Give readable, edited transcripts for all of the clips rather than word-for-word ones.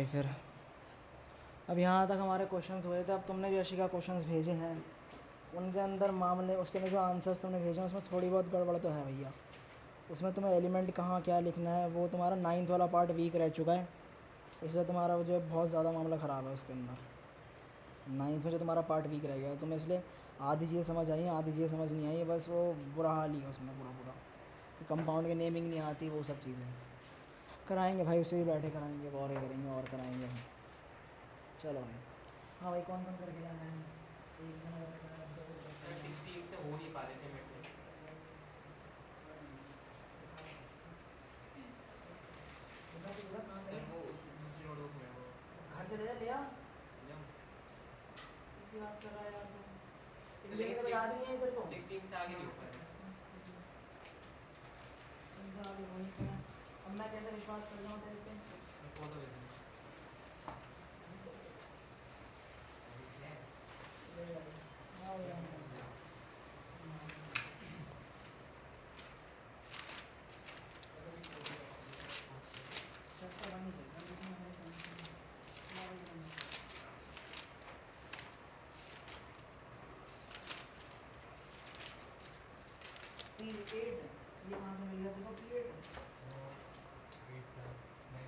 भाई फिर अब यहाँ तक हमारे क्वेश्चंस हुए थे। अब तुमने जो यशिका क्वेश्चंस भेजे हैं उनके अंदर मामले उसके अंदर जो आंसर्स तुमने भेजे हैं उसमें थोड़ी बहुत गड़बड़ तो है भैया। उसमें तुम्हें एलिमेंट कहाँ क्या लिखना है वो तुम्हारा 9th वाला पार्ट वीक रह चुका है, इसलिए तुम्हारा वो जो है बहुत ज़्यादा मामला ख़राब है उसके अंदर। 9th में जो तुम्हारा पार्ट वीक रह गया तुम्हें, इसलिए आधी चीज़ें समझ आई आधी चीज़ें समझ नहीं आई, बस वो बुरा हाल ही है उसमें पूरा पूरा। कंपाउंड की नेमिंग नहीं आती, वो सब चीज़ें कराएंगे भाई, उसे भी बैठे कराएंगे, और ही करेंगे और कराएंगे हम। चलो भाई। हाँ भाई कौन कौन करके लाना है? एक दिन और करना है, दो दिन और सर करना है। 16 से हो नहीं पा रहे थे मेरे से। कहाँ से सर वो उस दूसरी नोटबुक में है वो। घर चले जा लिया जाऊँ? किसी बात कर रहा है यार तू? सर इंग्लिश लेकिन तो याद नहीं है तेरे को? 16 से आगे नहीं हो पा रहे। इंसान आगे वहीं पे है। अब मैं कैसे विश्वास कर जाऊँ तेरे पे? मैं फोटो भेज दूँगा। ले भाई। हाँ भैया, हाँ। चक्कर बनी चल रहा है, लेकिन मैं समझ नहीं। हाँ भैया, हाँ। P8 ये कहाँ से मिल गया तेरे को? P8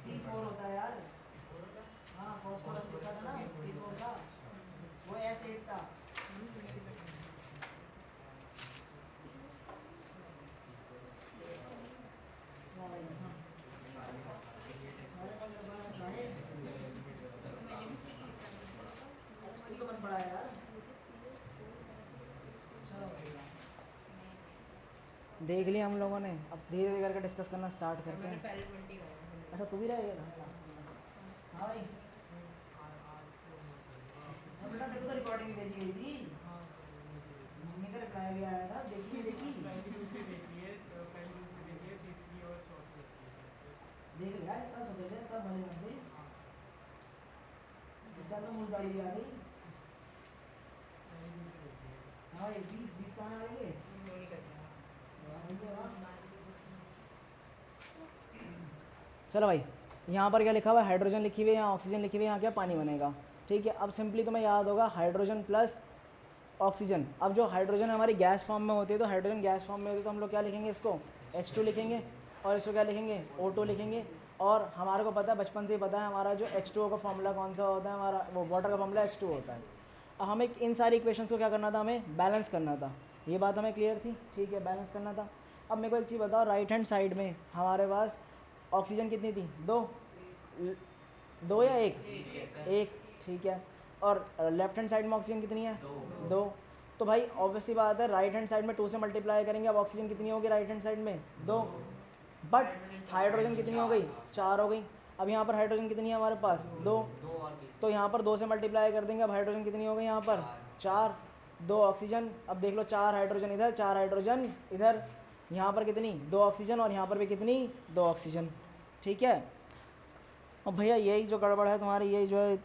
P4 होता है यार। हाँ फॉस्फोरस लिखा था ना, P4 था, वो S8 था। हाँ भाई, हाँ। सारे का गड़बड़ है काहे? अरे स्कूल तो बंद पड़ा है यार। चलो भैया, देख लिया हम लोगों ने, अब धीरे धीरे करके डिस्कस करना स्टार्ट करते हैं। अच्छा तू भी रहेगा? हाँ भाई। और बेटा देखो तो रिकॉर्डिंग भी भेजी गई थी, मम्मी का रिप्लाई भी आया था, देखी देखी देख लिया। इस साल छोटे थे, सब मजे कर गए। इस साल तो मुझ दाढ़ी भी आ गई। हाँ ये 20 कहाँ आएंगे? चलो भाई, यहाँ पर क्या लिखा हुआ है? हाइड्रोजन लिखी हुई है, यहाँ ऑक्सीजन लिखी हुई है, यहाँ क्या पानी बनेगा। ठीक है, अब सिंपली तुम्हें याद होगा हाइड्रोजन प्लस ऑक्सीजन। अब जो हाइड्रोजन हमारी गैस फॉर्म में होती है, तो हाइड्रोजन गैस फॉर्म में होती है तो हम लोग क्या लिखेंगे? इसको H2 लिखेंगे, और इसको क्या लिखेंगे? O2 लिखेंगे। और हमारे को पता है, बचपन से ही पता है हमारा जो H2O का फॉर्मूला कौन सा होता है, हमारा वो वाटर का फॉर्मूला H2 होता है। अब हमें इन सारी इक्वेशंस को क्या करना था? हमें बैलेंस करना था। ये बात हमें क्लियर थी? ठीक है, बैलेंस करना था। अब मेरे को एक चीज़ बताओ, राइट हैंड साइड में हमारे पास ऑक्सीजन कितनी थी? दो या एक? एक, ठीक है। और लेफ्ट हैंड साइड में ऑक्सीजन कितनी है? दो। तो भाई ऑब्वियसली बात है, राइट हैंड साइड में 2 से मल्टीप्लाई करेंगे, अब ऑक्सीजन कितनी होगी राइट हैंड साइड में? दो। बट हाइड्रोजन कितनी हो गई? 4 हो गई। अब यहाँ पर हाइड्रोजन कितनी है हमारे पास? दो। तो यहाँ पर 2 से मल्टीप्लाई कर देंगे, अब हाइड्रोजन कितनी हो गई यहाँ पर? 4। 2 ऑक्सीजन, अब देख लो 4 हाइड्रोजन इधर, 4 हाइड्रोजन इधर, यहाँ पर कितनी? 2 ऑक्सीजन, और यहाँ पर भी कितनी? 2 ऑक्सीजन। ठीक है। अब भैया यही जो गड़बड़ है तुम्हारी, यही जो है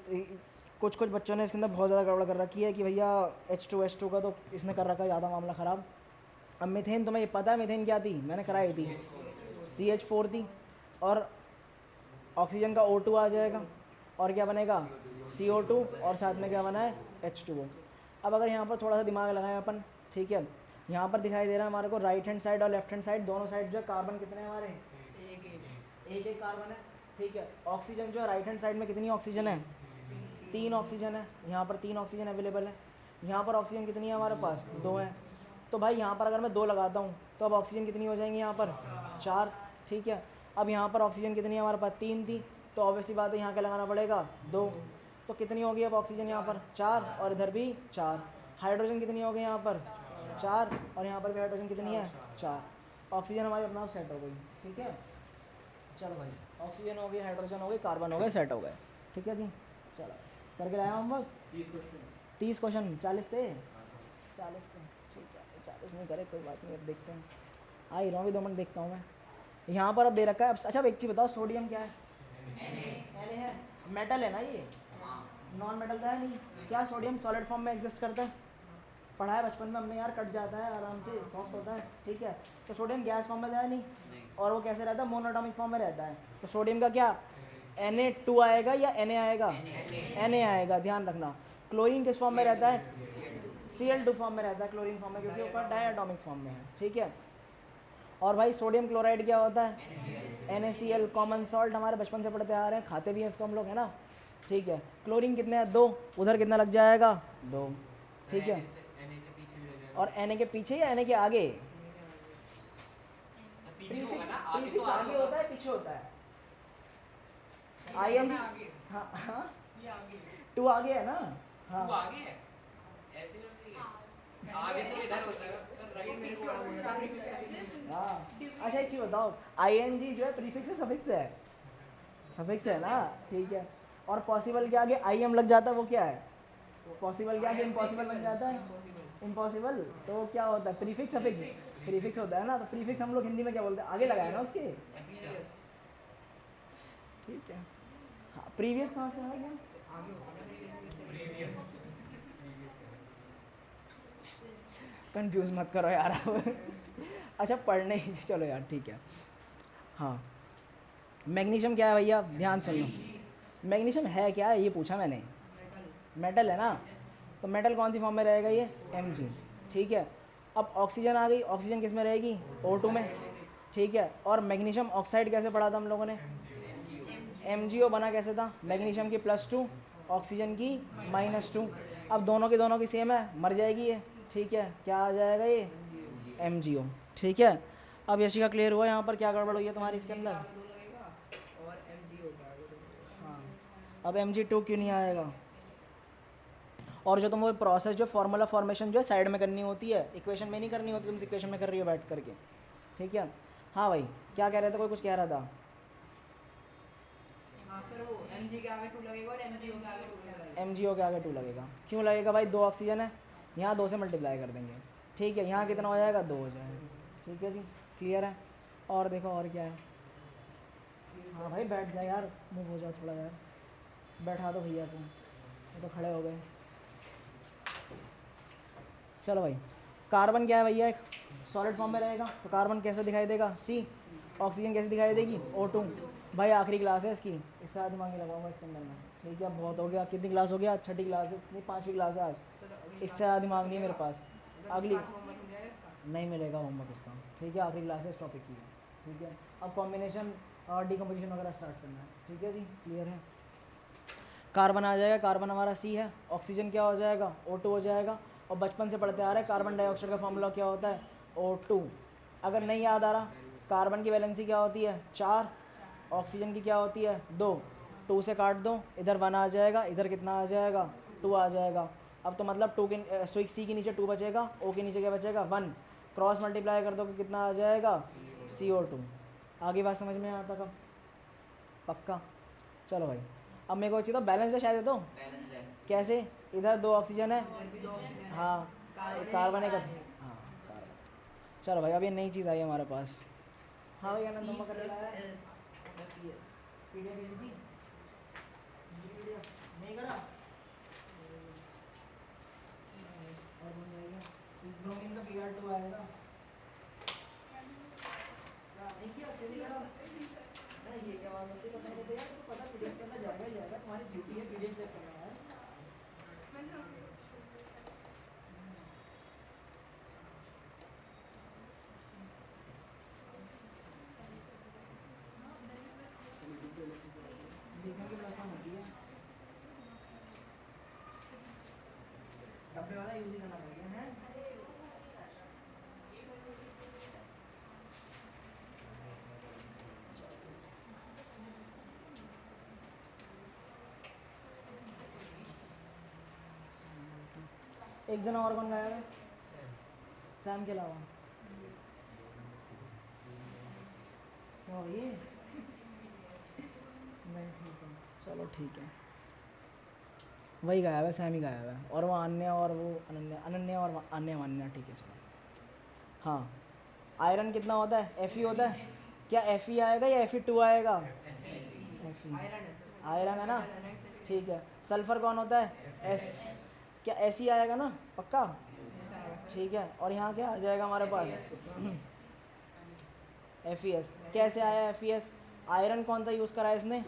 कुछ कुछ बच्चों ने इसके अंदर बहुत ज़्यादा गड़बड़ कर रखी है कि भैया H2 का तो इसने कर रखा है ज़्यादा मामला ख़राब। अब मीथेन, तुम्हें ये पता है मीथेन क्या थी? मैंने कराई थी, CH4 थी, और ऑक्सीजन का O2 आ जाएगा, और क्या बनेगा? CO2, और साथ में क्या बना है? H2O। अब अगर यहाँ पर थोड़ा सा दिमाग लगाएं अपन, ठीक है, यहाँ पर दिखाई दे रहा है हमारे को राइट हैंड साइड और लेफ्ट हैंड साइड, दोनों साइड जो है कार्बन कितने हैं हमारे? एक एक कार्बन है। ठीक है, ऑक्सीजन जो है राइट हैंड साइड में कितनी ऑक्सीजन है? 3 ऑक्सीजन है, यहाँ पर 3 ऑक्सीजन अवेलेबल है। यहाँ पर ऑक्सीजन कितनी है हमारे पास? 2 है। तो भाई यहाँ पर अगर मैं 2 लगाता हूँ तो अब ऑक्सीजन कितनी हो जाएंगी यहाँ पर? 4। ठीक है, अब यहाँ पर ऑक्सीजन कितनी है हमारे पास? 3 थी, तो ऑब्वियसली बात है यहाँ क्या लगाना पड़ेगा? 2। तो कितनी होगी अब ऑक्सीजन यहाँ पर? 4, और इधर भी 4। हाइड्रोजन कितनी होगी यहाँ पर? 4, और यहाँ पर भी हाइड्रोजन कितनी है? 4। ऑक्सीजन हमारी अपना आप सेट हो गई। ठीक है, चलो भाई, ऑक्सीजन हो गई, हाइड्रोजन हो गई, कार्बन हो गए, सेट हो गए। ठीक है जी, चलो करके लाया होमवर्क। 30 क्वेश्चन, 40 थे? 40 थे, ठीक है। 40 नहीं करे कोई बात नहीं, अब देखते हैं। आ ही रहा हूँ, 2 मिनट देखता हूँ मैं। यहाँ पर अब दे रखा है। अब अच्छा, अब एक चीज़ बताओ, सोडियम क्या है? Na है। मेटल है ना ये? नॉन मेटल तो है नहीं। क्या सोडियम सॉलिड फॉर्म में एग्जिस्ट करता है? पढ़ा है बचपन में हमने यार, कट जाता है आराम से, सॉफ्ट होता है। ठीक है, तो सोडियम गैस फॉर्म में जाए नहीं, और वो कैसे रहता है? मोनोटॉमिक फॉर्म में रहता है। तो सोडियम का क्या? Na2 आएगा या Na आएगा? Na आएगा, ध्यान रखना। क्लोरीन किस फॉर्म में रहता है? Cl2 फॉर्म में रहता है क्लोरीन फॉर्म में, क्योंकि ऊपर डायटोमिक फॉर्म में है, ठीक है। और भाई सोडियम क्लोराइड क्या होता है? NaCl, कॉमन सॉल्ट, हमारे बचपन से पढ़ते आ रहे हैं, खाते भी हैं इसको हम लोग, है ना, ठीक है। क्लोरीन कितने हैं? 2, उधर कितना लग जाएगा? 2, ठीक है। NA के पीछे भी हो जाएगा। और Na के पीछे या Na के आगे? तो पीछे होगा ना, आगे तो प्रीफिक्स आगे होता है, पीछे होता है? ING, हाँ हाँ, ये आगे 2 आगे है ना? हाँ, तू आगे है ऐसे नहीं चाहिए, आगे तो इधर होता है सर, राइट मेरे को हाँ। अच्छा एक चीज़ बताओ, ING जो है प्रीफिक्स है सफिक्स है? सफिक्स है ना, ठीक है। और पॉसिबल के आगे IM लग जाता है, वो क्या है? पॉसिबल के आगे इम्पॉसिबल बन जाता है, इम्पॉसिबल। तो क्या होता है? Prefix suffix? प्रीफिक्स होता है ना, तो प्रीफिक्स हम लोग हिंदी में क्या बोलते हैं? आगे लगाए ना उसके, अच्छा ठीक है। हाँ, प्रीवियस कहाँ से आ गया? प्रीवियस कंफ्यूज मत करो यार आप। अच्छा पढ़ने ही चलो यार, ठीक है। हाँ, मैग्नीशियम क्या है भैया? ध्यान सुन लो, मैग्नीशियम है क्या है ये पूछा मैंने। मेटल है ना, तो मेटल कौन सी फॉर्म में रहेगा? ये Mg, ठीक है। अब ऑक्सीजन आ गई, ऑक्सीजन किस में रहेगी? O2 में, ठीक है। और मैग्नीशियम ऑक्साइड कैसे पढ़ा था हम लोगों ने? MgO बना कैसे था? मैग्नीशियम की +2, ऑक्सीजन की -2। अब दोनों की सेम है, मर जाएगी ये, ठीक है। क्या आ जाएगा ये? MgO, ठीक है। अब यशिका क्लियर हुआ यहाँ पर क्या गड़बड़ हुई है तुम्हारी इसके अंदर? हाँ, अब Mg2 क्यों नहीं आएगा? और जो तुम वो प्रोसेस जो फार्मूला फॉर्मेशन जो है साइड में करनी होती है, इक्वेशन में नहीं करनी होती, तुम इक्वेशन में कर रही हो बैठ करके, ठीक है। हाँ भाई, क्या कह रहे थे? कोई कुछ कह रहा था? हाँ सर, वो Mg के आगे 2 लगेगा और MgO के आगे 2 लगेगा। MgO के आगे 2 लगेगा, क्यों लगेगा भाई? 2 ऑक्सीजन है, यहाँ 2 से मल्टीप्लाई कर देंगे, ठीक है। यहाँ कितना हो जाएगा? 2 हो जाएगा, ठीक है जी, क्लियर है। और देखो और क्या है? हाँ भाई बैठ जा यार, मूव हो जाओ थोड़ा यार, बैठा दो भैया को, वो तो खड़े हो गए। चलो भाई, कार्बन क्या है भैया? एक सॉलिड फॉर्म में रहेगा, तो कार्बन कैसे दिखाई देगा? C। ऑक्सीजन कैसे दिखाई देगी? O2। भाई आखिरी क्लास है इसकी, इससे ज़्यादा दिमाग नहीं लगाऊंगा इसके अंदर में, ठीक है। बहुत हो गया, कितनी क्लास हो गया? छठी क्लास है, नहीं 5वीं क्लास है आज, इससे ज़्यादा दिमाग नहीं है मेरे पास। अगली नहीं मिलेगा होमवर्क इसका, ठीक है। आखिरी क्लास है इस टॉपिक की, ठीक है। अब कॉम्बिनेशन और डिकम्पोजिशन वगैरह स्टार्ट करना है, ठीक है जी, क्लियर है। कार्बन आ जाएगा, कार्बन हमारा C है। ऑक्सीजन क्या हो जाएगा? O2 हो जाएगा। और बचपन से पढ़ते आ रहे हैं कार्बन डाइऑक्साइड का फॉर्मूला क्या होता है? O2। अगर नहीं याद आ रहा, कार्बन की वैलेंसी क्या होती है? 4, ऑक्सीजन की क्या होती है? 2। 2 से काट दो, इधर 1 आ जाएगा, इधर कितना आ जाएगा? 2 आ जाएगा। अब तो मतलब 2 के C के नीचे 2 बचेगा, O के नीचे क्या बचेगा? 1। क्रॉस मल्टीप्लाई कर दो कि कितना आ जाएगा? CO2। आगे बात समझ में आता कब? पक्का? चलो भाई, अब मेरे को चाहिए तो बैलेंस है शायद ये तो। बैलेंस है। कैसे? इधर 2 ऑक्सीजन है, इधर भी 2 ऑक्सीजन है। हाँ, कार्बन है, हाँ कार्बन। चलो भाई, अब ये नई चीज़ आई है हमारे पास। हाँ भाई आनंद नंबर कर रहा है, PDF भेज दी? PDF नहीं करा? और बन जाएगा, ब्रोमीन का PR2 आएगा। नहीं किया, क्यों नहीं करा? ये क्या बात होती है, पता नहीं यार, तो पता PDF के अंदर जाएगा ही जाएगा, तुम्हारी ड्यूटी है PDF चेक करना यार। देखने की बस होती है, डब्बे वाला यूज ही करना पड़ेगा है। एक जना और कौन गाया है? सैम के अलावा? क्यों ये? नहीं ठीक है, चलो ठीक है, वही गाया हुआ है, सैम ही गाया हुआ है। और वो अन्य और वो अनन्या, अनन्या और अन्य मान्या, ठीक है चलो। हाँ, आयरन कितना होता है? Fe होता है। क्या Fe आएगा या Fe2 आएगा? Fe। आयरन है ना, ठीक है। सल्फर कौन होता है? S। क्या ऐसी आएगा ना? पक्का? ठीक है। और यहाँ क्या आ जाएगा हमारे पास? FeS। कैसे आया FeS? आयरन कौन सा यूज़ करा है इसने?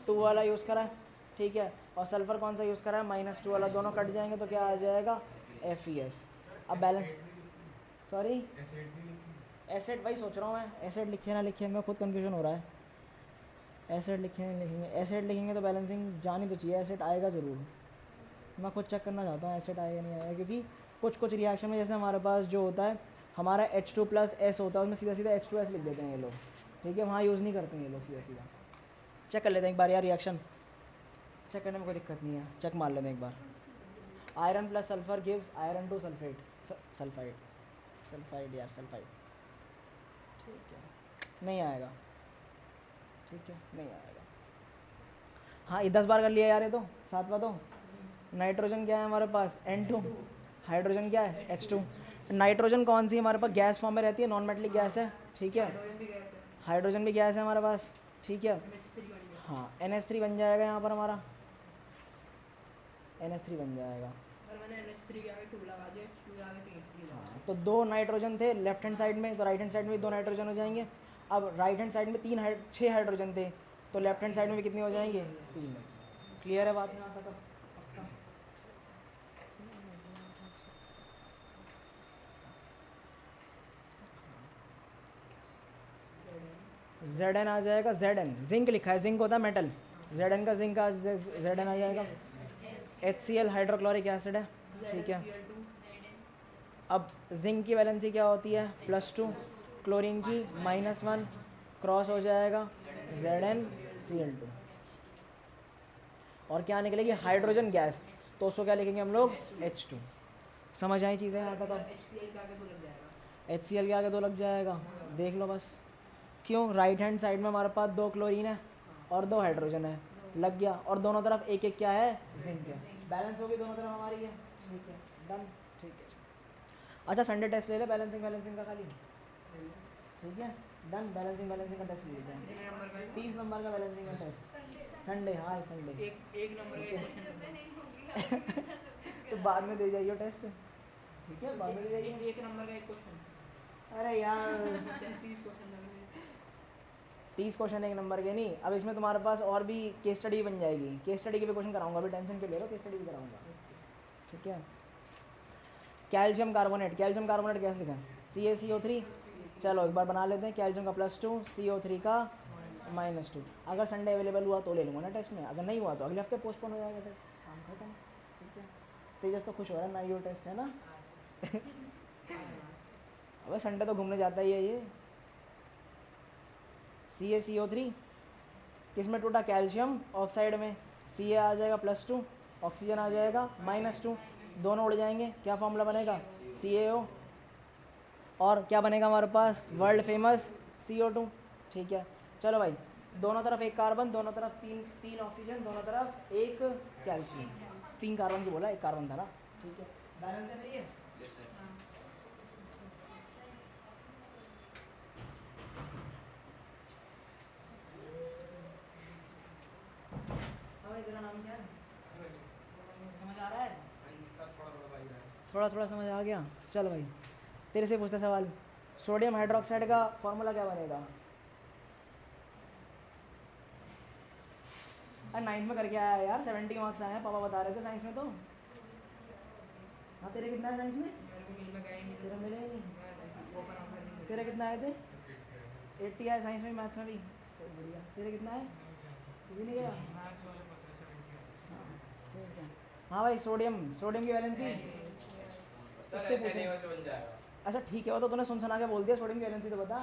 2 वाला यूज़ करा है, ठीक है। और सल्फ़र कौन सा यूज़ करा है? -2 वाला। दोनों कट जाएंगे तो क्या आ जाएगा? FeS। अब बैलेंस, सॉरी एसिड, वही सोच रहा हूँ मैं, एसिड लिखे ना लिखे, मैं खुद कन्फ्यूजन हो रहा है। एसिड लिखे नहीं लिखेंगे, एसिड लिखेंगे तो बैलेंसिंग जानी तो चाहिए, एसिड आएगा ज़रूर। मैं खुद चेक करना चाहता हूँ एसिड आएगा नहीं आएगा, क्योंकि कुछ रिएक्शन में जैसे हमारे पास जो होता है हमारा H2+S होता है, उसमें सीधा सीधा H2S लिख देते हैं ये लोग, ठीक है। वहाँ यूज़ नहीं करते हैं ये लोग सीधा सीधा। चेक कर लेते हैं एक बार यार, रिएक्शन चेक करने में कोई दिक्कत नहीं है, चेक मार लेते हैं एक बार। Iron plus sulphur gives iron two sulphate, sulphide यार, सल्फाइड, ठीक है। नहीं आएगा, ठीक है, नहीं आएगा। हाँ ये 10 बार कर लिया यार, ये तो 7वां। तो नाइट्रोजन क्या है हमारे पास? N2। हाइड्रोजन क्या है? H2। नाइट्रोजन कौन सी हमारे पास गैस फॉर्म में रहती है? नॉन मेटलिक गैस है, ठीक है। हाइड्रोजन भी गैस है हमारे पास, ठीक है। हाँ NH3 बन जाएगा यहाँ पर हमारा, NH3 बन जाएगा। हाँ तो 2 नाइट्रोजन थे लेफ्ट हैंड साइड में, तो राइट हैंड साइड में 2 नाइट्रोजन हो जाएंगे। अब राइट हैंड साइड में 6 हाइड्रोजन थे, तो लेफ्ट हैंड साइड में भी कितने हो जाएंगे? 3। क्लियर है बात यहाँ तक? पक्का? Zn आ जाएगा, Zn जिंक लिखा है, जिंक होता है मेटल, Zn का जिंक का Zn आ जाएगा। HCl हाइड्रोक्लोरिक एसिड है, ठीक है। अब जिंक की वैलेंसी क्या होती है? +2, क्लोरीन की -1, क्रॉस हो जाएगा ZnCl2, और क्या निकलेगी? हाइड्रोजन गैस, तो उसको क्या लिखेंगे हम लोग? H2। समझ आई चीज़ें यहाँ तक? HCl के आगे 2 लग जाएगा, देख लो बस। क्यों? राइट हैंड साइड में हमारे पास 2 क्लोरीन है और 2 हाइड्रोजन है, लग गया। और दोनों तरफ एक एक क्या है? जिंक है। बैलेंस होगी दोनों तरफ हमारी है, ठीक है, डन, ठीक है। अच्छा संडे टेस्ट ले ले बैलेंसिंग का खाली, ठीक है, डन। बैलेंसिंग का टेस्ट ले लेते हैं, 30 नंबर का बैलेंसिंग का टेस्ट संडे। हाँ संडे एक नंबर का तो बाद में दे जाइए टेस्ट, ठीक है, बाद में दे जाइए। एक नंबर का एक क्वेश्चन। अरे यार 30 क्वेश्चन एक नंबर के नहीं। अब इसमें तुम्हारे पास और भी केस स्टडी बन जाएगी, केस स्टडी के भी क्वेश्चन कराऊंगा, अभी टेंशन क्यों ले रहे हो, केस स्टडी भी कराऊंगा, ठीक है। कैल्शियम कार्बोनेट कैसे लिखा? CaCO3। चलो एक बार बना लेते हैं। कैल्शियम का +2, CO3 का -2। अगर संडे अवेलेबल हुआ तो ले लूँगा ना टेस्ट में, अगर नहीं हुआ तो अगले हफ्ते पोस्टपोन हो जाएगा टेस्ट, काम खत्म, ठीक है। तेजस तो खुश हो रहा है ना, ये टेस्ट है ना अबे संडे तो घूमने जाता ही है ये। CaCO3 किस में टूटा? कैल्शियम ऑक्साइड में। Ca आ जाएगा +2, ऑक्सीजन आ जाएगा -2, दोनों उड़ जाएंगे, क्या फॉर्मूला बनेगा? CaO, और क्या बनेगा हमारे पास? वर्ल्ड फेमस CO2, ठीक है। चलो भाई, दोनों तरफ एक कार्बन, दोनों तरफ तीन ऑक्सीजन, दोनों तरफ एक कैल्शियम। 3 कार्बन की बोला, 1 कार्बन था ना, ठीक है। बैलेंस है ये? तेरा नाम क्या है? समझ आ रहा है? थोड़ा समझ आ गया। चल भाई तेरे से पूछता सवाल, सोडियम हाइड्रोक्साइड का फॉर्मूला क्या बनेगा? 9th में करके आया यार, 70 मार्क्स आए हैं, पापा बता रहे थे साइंस में। तो हाँ तेरे कितना है साइंस में? तेरा मिले ही नहीं। तेरे कितना आए थे? 80 आए साइंस में, मैथ्स में भी। चल बढ़िया। तेरे कितना है? भी नहीं गया। ठीक है। हाँ भाई सोडियम की वैलेंसी उससे पूछे। अच्छा ठीक है, वो तो तूने सुना के बोल दिया, सोडियम की वैलेंसी तो बता।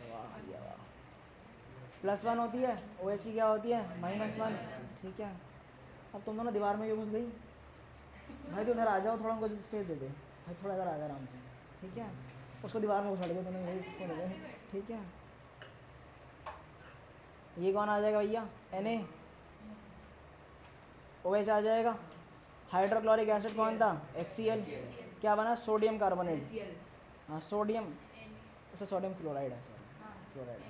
वाह, +1 होती है, OH की क्या होती है? -1, ठीक है। अब तुम दोनों दीवार में ये घुस गई भाई, तो उधर आ जाओ, थोड़ा उनको स्पेस दे दे भाई, थोड़ा इधर आ जा आराम से, ठीक है। उसको दीवार में घुसा दे तूने, वही ठीक है। ये कौन आ जाएगा भैया? Na, OH आ जाएगा। हाइड्रोक्लोरिक एसिड कौन था? HCl। क्या बना? Sodium carbonate. हाँ सोडियम, अच्छा सोडियम क्लोराइड है, सॉरी क्लोराइड।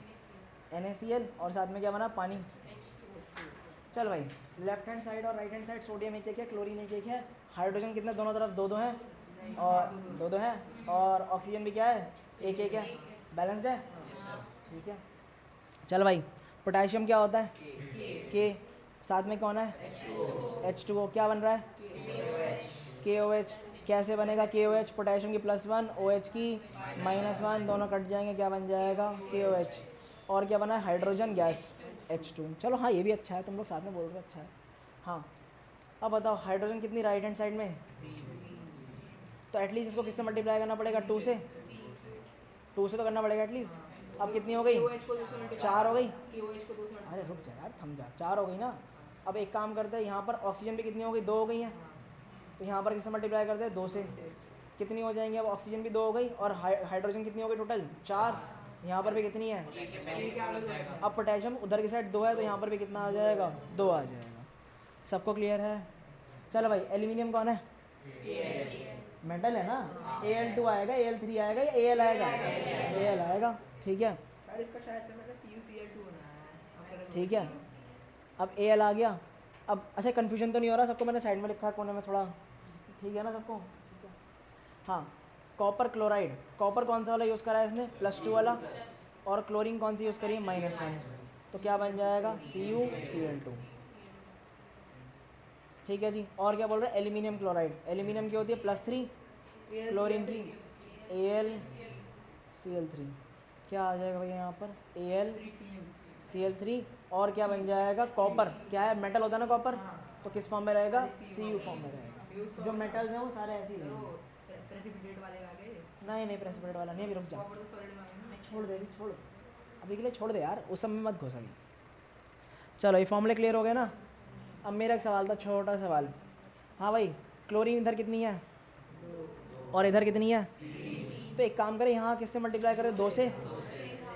NaCl, और साथ में क्या बना? पानी। चल भाई, लेफ्ट हैंड साइड और राइट हैंड साइड सोडियम एक एक है, क्लोरीन एक एक है। हाइड्रोजन कितने? दोनों तरफ 2-2 हैं, और 2-2 हैं, और ऑक्सीजन भी क्या है? 1-1 है। बैलेंस्ड है, ठीक है। चल भाई, पोटेशियम क्या होता है? के। साथ में कौन है? H2O। क्या बन रहा है? KOH। कैसे बनेगा KOH? पोटेशियम की +1, OH की -1, दोनों कट जाएंगे, क्या बन जाएगा? KOH। और क्या बना है? Hydrogen gas H2। चलो हाँ, ये भी अच्छा है, तुम लोग साथ में बोल रहे हो, अच्छा है। हाँ, अब बताओ हाइड्रोजन कितनी राइट हैंड साइड में? तो एटलीस्ट इसको किससे मल्टीप्लाई करना पड़ेगा? 2 से। 2 से तो करना पड़ेगा एटलीस्ट। अब कितनी हो गई? KOH को 2 से मल्टीप्लाई 4 हो गई। KOH को 2 से मल्टीप्लाई अरे रुक जा यार, थम जा, 4 हो गई ना। अब एक काम करते हैं, यहाँ पर ऑक्सीजन भी कितनी हो गई? 2 हो गई हैं। तो यहाँ पर किससे मल्टीप्लाई करते हैं? 2 से। कितनी हो जाएंगी? अब ऑक्सीजन भी 2 हो गई, और हाइड्रोजन कितनी हो गई टोटल? 4। यहाँ पर भी कितनी है? ये के पहले क्या हो जाएगा? अब पोटेशियम उधर की साइड 2 है, तो यहाँ पर भी कितना आ जाएगा? 2 आ जाएगा। सबको क्लियर है? चलो भाई, एल्यूमिनियम कौन है? मेटल है ना। Al2 आएगा, Al3 आएगा या Al आएगा? Al आएगा, ठीक है। सर इसका शायद से मैंने CuCl2 बनाया है। अब करें ठीक है, अब Al आ गया। अब अच्छा, कन्फ्यूजन तो नहीं हो रहा सबको? मैंने साइड में लिखा है कोने में थोड़ा, ठीक है ना सबको? ठीक है। हाँ, कॉपर क्लोराइड। कॉपर कौन सा वाला यूज़ करा है इसने? +2 वाला। और क्लोरीन कौन सी यूज़ करी है? -1। तो क्या बन जाएगा? CuCl2। ठीक है जी। और क्या बोल रहे हैं? Aluminium chloride. एल्यूमिनियम की होती है +3, क्लोरीन की AlCl3। क्या आ जाएगा भैया यहाँ पर? AlCl3। और क्या बन जाएगा? कॉपर। क्या है? मेटल होता है ना कॉपर, तो किस फॉर्म में रहेगा? Cu फॉर्म में रहेगा। जो मेटल्स हैं वो सारे ऐसे ही रहेंगे। प्रेसिपिटेट वाले का आगे नहीं नहीं, प्रेसिपिटेट वाला नहीं, अभी रुक जा, कॉपर तो सॉलिड में आ गया ना। छोड़ दे अभी, छोड़, अभी के लिए छोड़ दे यार, उस समय मत घुस अभी। चलो, ये फॉर्मूले क्लियर हो गए ना। अब मेरा एक सवाल था, छोटा सवाल। हाँ भाई, क्लोरीन इधर कितनी है और इधर कितनी है? तो एक काम करें, यहाँ किससे मल्टीप्लाई करें? 2 से,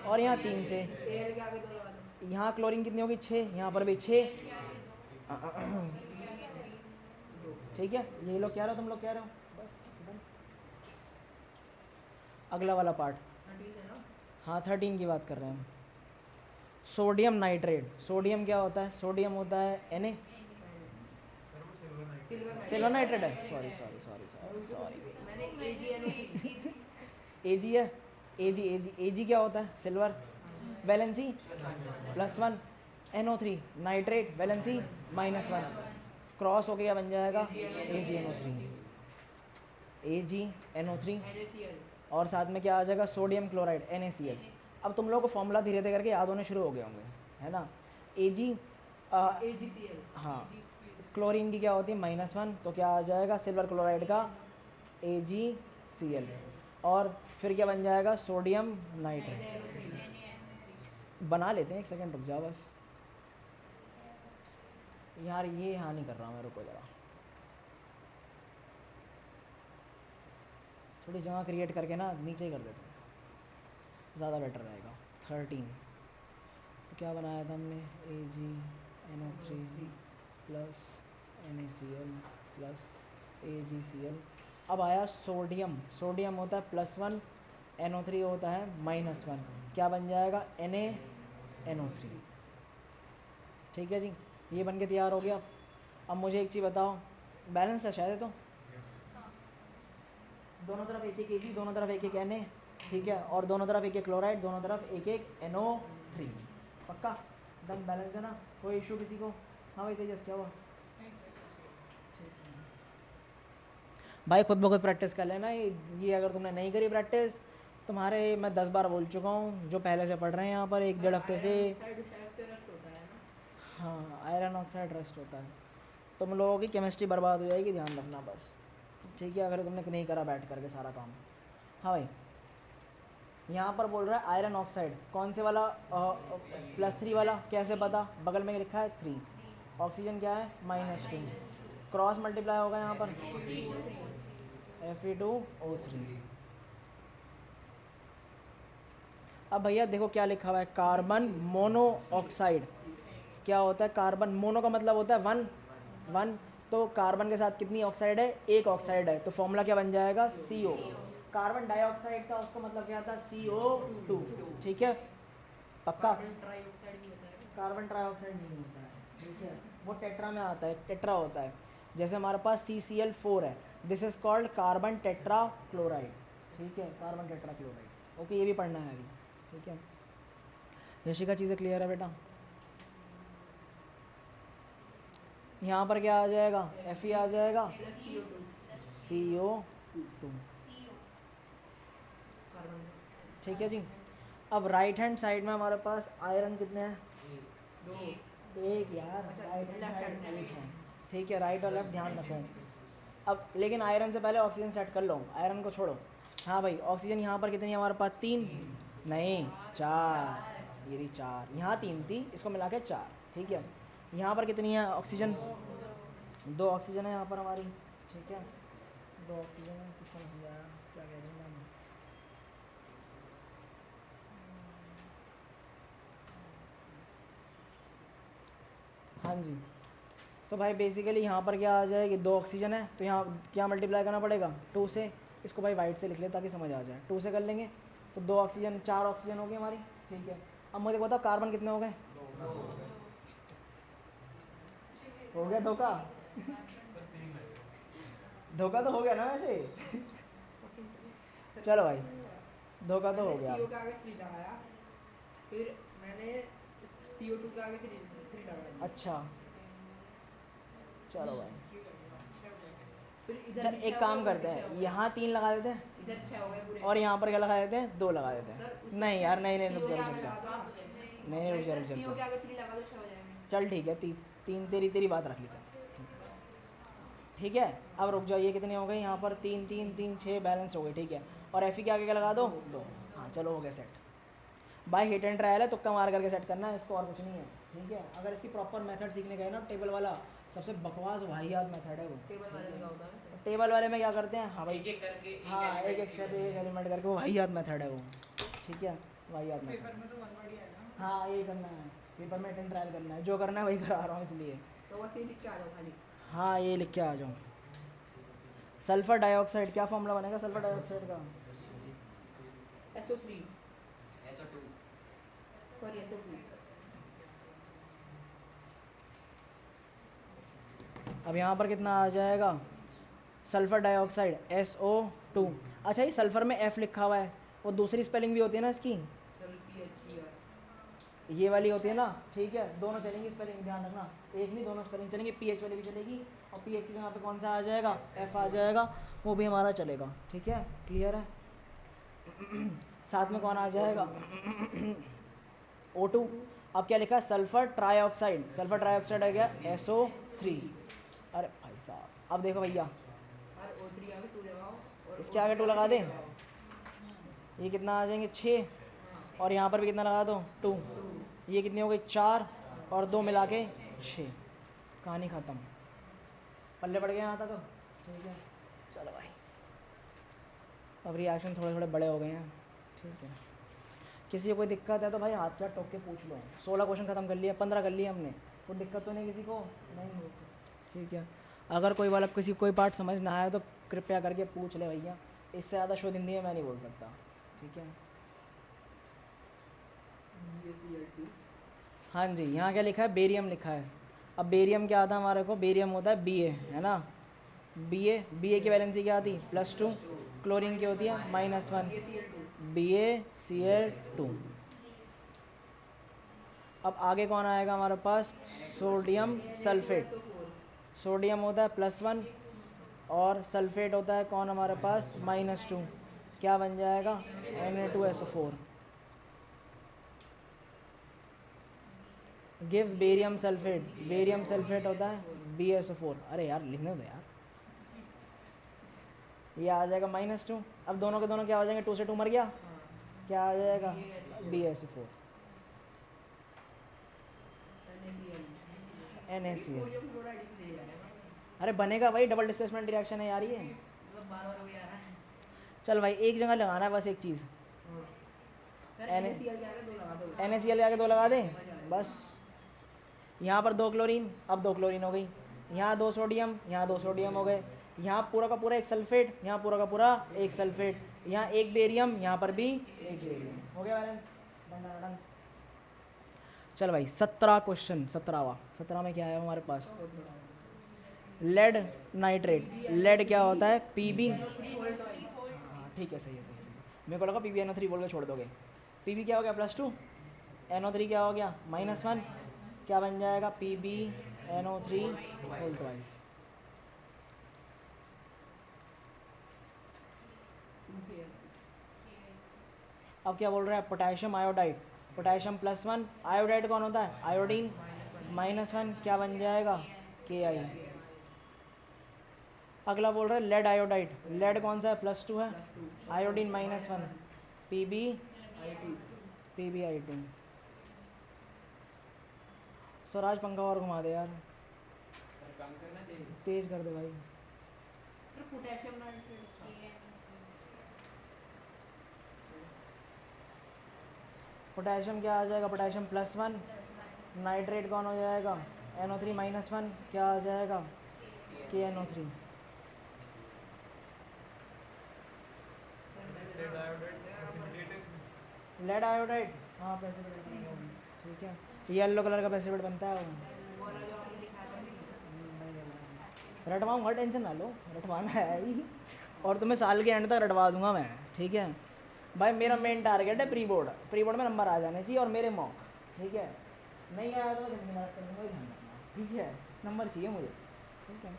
और यहाँ 3 से। Al के आगे 2 लगा दो। यहाँ क्लोरीन कितनी होगी? 6। यहाँ पर भी 6। ठीक है, यही लोग कह रहे हो, तुम लोग कह रहे हो, बस डन। अगला वाला पार्ट। ठीक है ना? हाँ, 13 की बात कर रहे हैं हम। Sodium nitrate. सोडियम क्या होता है? सोडियम होता है Na। सिल्वर नाइट्रेट है, sorry sorry sorry sorry sorry, मैंने AgNO3 Ag है। Ag क्या होता है? Silver. Valency +1, NO3 nitrate, valency -1, cross हो गया, बन जाएगा AgNO3। AgNO3। NaCl और साथ में क्या आ जाएगा? Sodium chloride NaCl। अब तुम लोगों को फॉर्मूला धीरे धीरे करके याद होने शुरू हो गए होंगे, है ना? AgCl हाँ, क्लोरीन की क्या होती है? -1, तो क्या आ जाएगा? सिल्वर क्लोराइड का AgCl। और फिर क्या बन जाएगा? Sodium nitrate. बना लेते हैं, एक सेकंड रुक जाओ बस यार, ये हाँ नहीं कर रहा मैं, रुको ज़रा, थोड़ी जगह क्रिएट करके ना नीचे ही कर देते हैं, ज़्यादा बेटर रहेगा। 13 तो क्या बनाया था हमने? AgNO3 + NaCl + AgCl। अब आया सोडियम। सोडियम होता है +1, NO3 होता है -1, क्या बन जाएगा? NaNO3। ठीक है जी, ये बन के तैयार हो गया। अब मुझे एक चीज़ बताओ, बैलेंस है शायद, तो दोनों तरफ एक एक Ag, दोनों तरफ एक एक Na, ठीक है, और दोनों तरफ एक एक क्लोराइड, दोनों तरफ एक एक NO3। पक्का? डन, बैलेंस है ना? कोई इशू किसी को? हाँ भाई तेजस, क्या हुआ? भाई खुद ब खुद प्रैक्टिस कर लेना। ये अगर तुमने नहीं करी प्रैक्टिस, तुम्हारे मैं 10 बार बोल चुका हूँ जो पहले से पढ़ रहे हैं यहाँ पर 1-1.5 हफ्ते से। शायद से रस्ट होता है ना। हाँ, आयरन ऑक्साइड रस्ट होता है। तुम लोगों की केमिस्ट्री बर्बाद हो जाएगी, ध्यान रखना बस, ठीक है, अगर तुमने नहीं करा बैठ करके सारा काम। हाँ भाई, यहाँ पर बोल रहा है आयरन ऑक्साइड, कौन से वाला? +3 वाला। कैसे पता? बगल में लिखा है 3। ऑक्सीजन क्या है? -2। क्रॉस मल्टीप्लाई होगा यहाँ पर Fe2O3। अब भैया देखो क्या लिखा हुआ है, कार्बन मोनोऑक्साइड। क्या होता है? कार्बन मोनो का मतलब होता है 1, तो कार्बन के साथ कितनी ऑक्साइड है? एक ऑक्साइड है, तो फॉर्मूला क्या बन जाएगा? CO। कार्बन डाइऑक्साइड का उसका मतलब क्या था? CO2। ठीक है, पक्का? कार्बन ट्राइऑक्साइड भी होता है। कार्बन ट्राइऑक्साइड नहीं होता है, ठीक है, वो टेट्रा में आता है, टेट्रा होता है। जैसे हमारे पास CCl4 है, this is called carbon tetra chloride. ठीक है, कार्बन टेट्रा क्लोराइड। ओके, ये भी पढ़ना है अभी, ठीक है। यशिका चीज़ें क्लियर है बेटा? यहाँ पर क्या आ जाएगा? Fe आ जाएगा, प्लस CO2 CO2। ठीक है जी। अब राइट हैंड साइड में हमारे पास आयरन कितने हैं? दो एक यार, right hand left side hand में में एक है। ठीक है, राइट और लेफ्ट ध्यान रखो। अब लेकिन आयरन से पहले ऑक्सीजन सेट कर लो, आयरन को छोड़ो। हाँ भाई, ऑक्सीजन यहाँ पर कितनी है हमारे पास? 3 नहीं 4, ये रही 4, यहाँ 3 थी, इसको मिला के 4। ठीक है, यहाँ पर कितनी है ऑक्सीजन? 2 ऑक्सीजन है यहाँ पर हमारी। ठीक है, 2 ऑक्सीजन है। किसका मैसेज आया? क्या कह रहे हैं मैम? हाँ जी, तो भाई बेसिकली यहाँ पर क्या आ जाएगी? 2 ऑक्सीजन है, तो यहाँ क्या मल्टीप्लाई करना पड़ेगा? 2 से। इसको भाई वाइट से लिख ले ताकि समझ आ जाए। 2 से कर लेंगे तो 2 ऑक्सीजन, 4 ऑक्सीजन हो गई हमारी। ठीक है, अब मुझे बताओ कार्बन कितने हो गए? हो गया धोखा? धोखा तो हो गया ना वैसे। चलो भाई, धोखा तो हो गया। CO के आगे 3 लगाया, फिर मैंने CO2 के आगे 3 लगाया। अच्छा, चलो भाई, फिर इधर चल भी एक छह काम हो गए, करते छह हैं, हो गए। यहाँ 3 लगा देते हैं इधर 6 हो गए पूरे। और यहाँ पर क्या लगा देते हैं? 2 लगा देते सर, हैं। उससे नहीं यार, नहीं नहीं, CO रुक के जा आगे रुक जा। लगा दो। नहीं रुक जा रुक CO के जा। आगे 3 लगा दो, 6 हो जाएंगे। चल ठीक है, 3 तेरी बात रख ली। चल ठीक है, अब रुक जाओ, ये कितने हो गए? यहाँ पर 3 3 3 6 बैलेंस हो गए। ठीक है, और एफ के आगे क्या लगा दो? 2। हाँ चलो, हो गया set. By hit and trial है, तुक्का मार करके सेट करना है इसको, और कुछ नहीं है। ठीक है, अगर इसकी प्रॉपर मेथड सीखने गए ना, टेबल वाला सबसे बकवास वाहियात मेथड है वो। टेबल वाले में क्या होता है? टेबल वाले में क्या करते हैं? हाँ भाई, एक करके हाँ एक एक स्टेप, एक एलिमेंट करके, वो वाहियात मेथड है वो। ठीक है, वाहियात मेथड। पेपर में तो 1 वर्ड ही आएगा। हाँ यही करना है, पेपर में हिट एंड ट्रायल करना है, जो करना है वही करा रहा हूँ इसलिए। तो बस ये लिख के आ जाओ खाली। हाँ ये लिख के आ जाओ। सल्फर डाइऑक्साइड, क्या फॉर्मूला बनेगा सल्फर डाइऑक्साइड का? SO3 SO2 sorry SO2। अब यहाँ पर कितना आ जाएगा? Sulphur dioxide SO2। अच्छा, ये सल्फर में F लिखा हुआ है, वो दूसरी स्पेलिंग भी होती है ना इसकी, SO3 ये वाली होती है ना। ठीक है, दोनों चलेंगी स्पेलिंग, ध्यान रखना, एक नहीं दोनों स्पेलिंग चलेंगी। PH वाली भी चलेगी, और PH की जगह पे कौन सा आ जाएगा? F आ जाएगा, वो भी हमारा चलेगा। ठीक है, क्लियर है? साथ में कौन आ जाएगा? O2। अब क्या लिखा है? Sulphur trioxide. सल्फर ट्राइऑक्साइड आ गया SO3। अरे भाई साहब, अब देखो भैया, और O3 आगे 2 लगाओ, और इसके आगे 2 लगा दें, ये कितना आ जाएंगे? 6, और यहाँ पर भी कितना लगा दो? 2। ये कितनी हो गई? 4, और 2 मिला के 6। कहानी ख़त्म, पल्ले पड़ गए यहाँ तक। ठीक है, चलो भाई, अब रिएक्शन थोड़े थोड़े बड़े हो गए हैं। ठीक है, किसी को कोई दिक्कत है तो भाई हाथ क्या टोक के पूछ लो। 16 क्वेश्चन ख़त्म कर लिए, 15 कर लिए हमने, कोई दिक्कत तो नहीं किसी को? नहीं। ठीक है, अगर कोई वाला किसी कोई पार्ट समझ ना आए तो कृपया करके पूछ ले भैया, इससे ज़्यादा शुद्ध हिंदी में मैं नहीं बोल सकता। ठीक है, हाँ जी, यहाँ क्या लिखा है? बेरियम लिखा है। अब बेरियम क्या आता है हमारे को? बेरियम होता है Ba, है ना? Ba की वैलेंसी क्या आती? +2। क्लोरीन की होती है -1, BaCl2। अब आगे कौन आएगा हमारे पास? Sodium sulphate. सोडियम होता है +1, और सल्फेट होता है कौन हमारे पास? -2। क्या बन जाएगा? Na2SO4 gives barium sulphate. Barium sulphate होता है BaSO4। अरे यार लिखने दो यार, ये आ जाएगा -2। अब दोनों के दोनों क्या हो जाएंगे? 2 से 2 मर गया, क्या आ जाएगा? BaSO4 NaCl। अरे बनेगा भाई, डबल डिस्प्लेसमेंट रिएक्शन है यार ये। चल भाई, एक जगह लगाना है बस एक चीज़, NaCl के आगे 2 लगा दें बस। यहाँ पर 2 क्लोरीन, अब 2 क्लोरीन हो गई। यहाँ 2 सोडियम, यहाँ 2 सोडियम हो गए। यहाँ पूरा का पूरा एक सल्फेट, यहाँ पूरा का पूरा एक सल्फेट, यहाँ एक बेरियम, यहाँ पर भी एक बेरियम। हो गया बैलेंस? डन। चल भाई, 17 क्वेश्चन, 17वां में क्या है हमारे पास? Lead nitrate. लेड क्या होता है? Pb। हाँ ठीक है, सही है। मेरे को लगा PbNO3 बोल के छोड़ दोगे। Pb क्या हो गया? +2। NO3 क्या हो गया -1, क्या बन जाएगा PbNO3 होल ट्वाइस। अब क्या बोल रहा है पोटेशियम आयोडाइड, पोटेशियम +1, आयोडाइड कौन होता है आयोडीन, -1 क्या बन जाएगा Ki। अगला बोल रहा है लेड आयोडाइड, लेड कौन सा है +2 है, आयोडीन -1 PbI2। स्वराज पंखा और घुमा दे यार, सर काम करना चाहिए। तेज कर दे भाई। फिर पोटेशियम नाइट्रेट पोटेशियम क्या आ जाएगा पोटेशियम +1, नाइट्रेट कौन हो जाएगा NO3 -1 क्या आ जाएगा KNO3। लेड आयोडाइड हाँ प्रेसिपिटेट, ठीक है येलो कलर का प्रेसिपिटेट बनता है वो। वाला जो आपने दिखाया था नहीं। रटवाऊँगा टेंशन ना लो, रटवाना है ही, और तुम्हें साल के एंड तक रटवा दूंगा मैं, ठीक है भाई। मेरा मेन टारगेट है प्री बोर्ड, प्री बोर्ड में नंबर आ जाने चाहिए और मेरे मॉक, ठीक है। नहीं आया तो मैं जिंदगी में कर दूंगा, ध्यान रखना, ठीक है। नंबर चाहिए मुझे, ठीक है।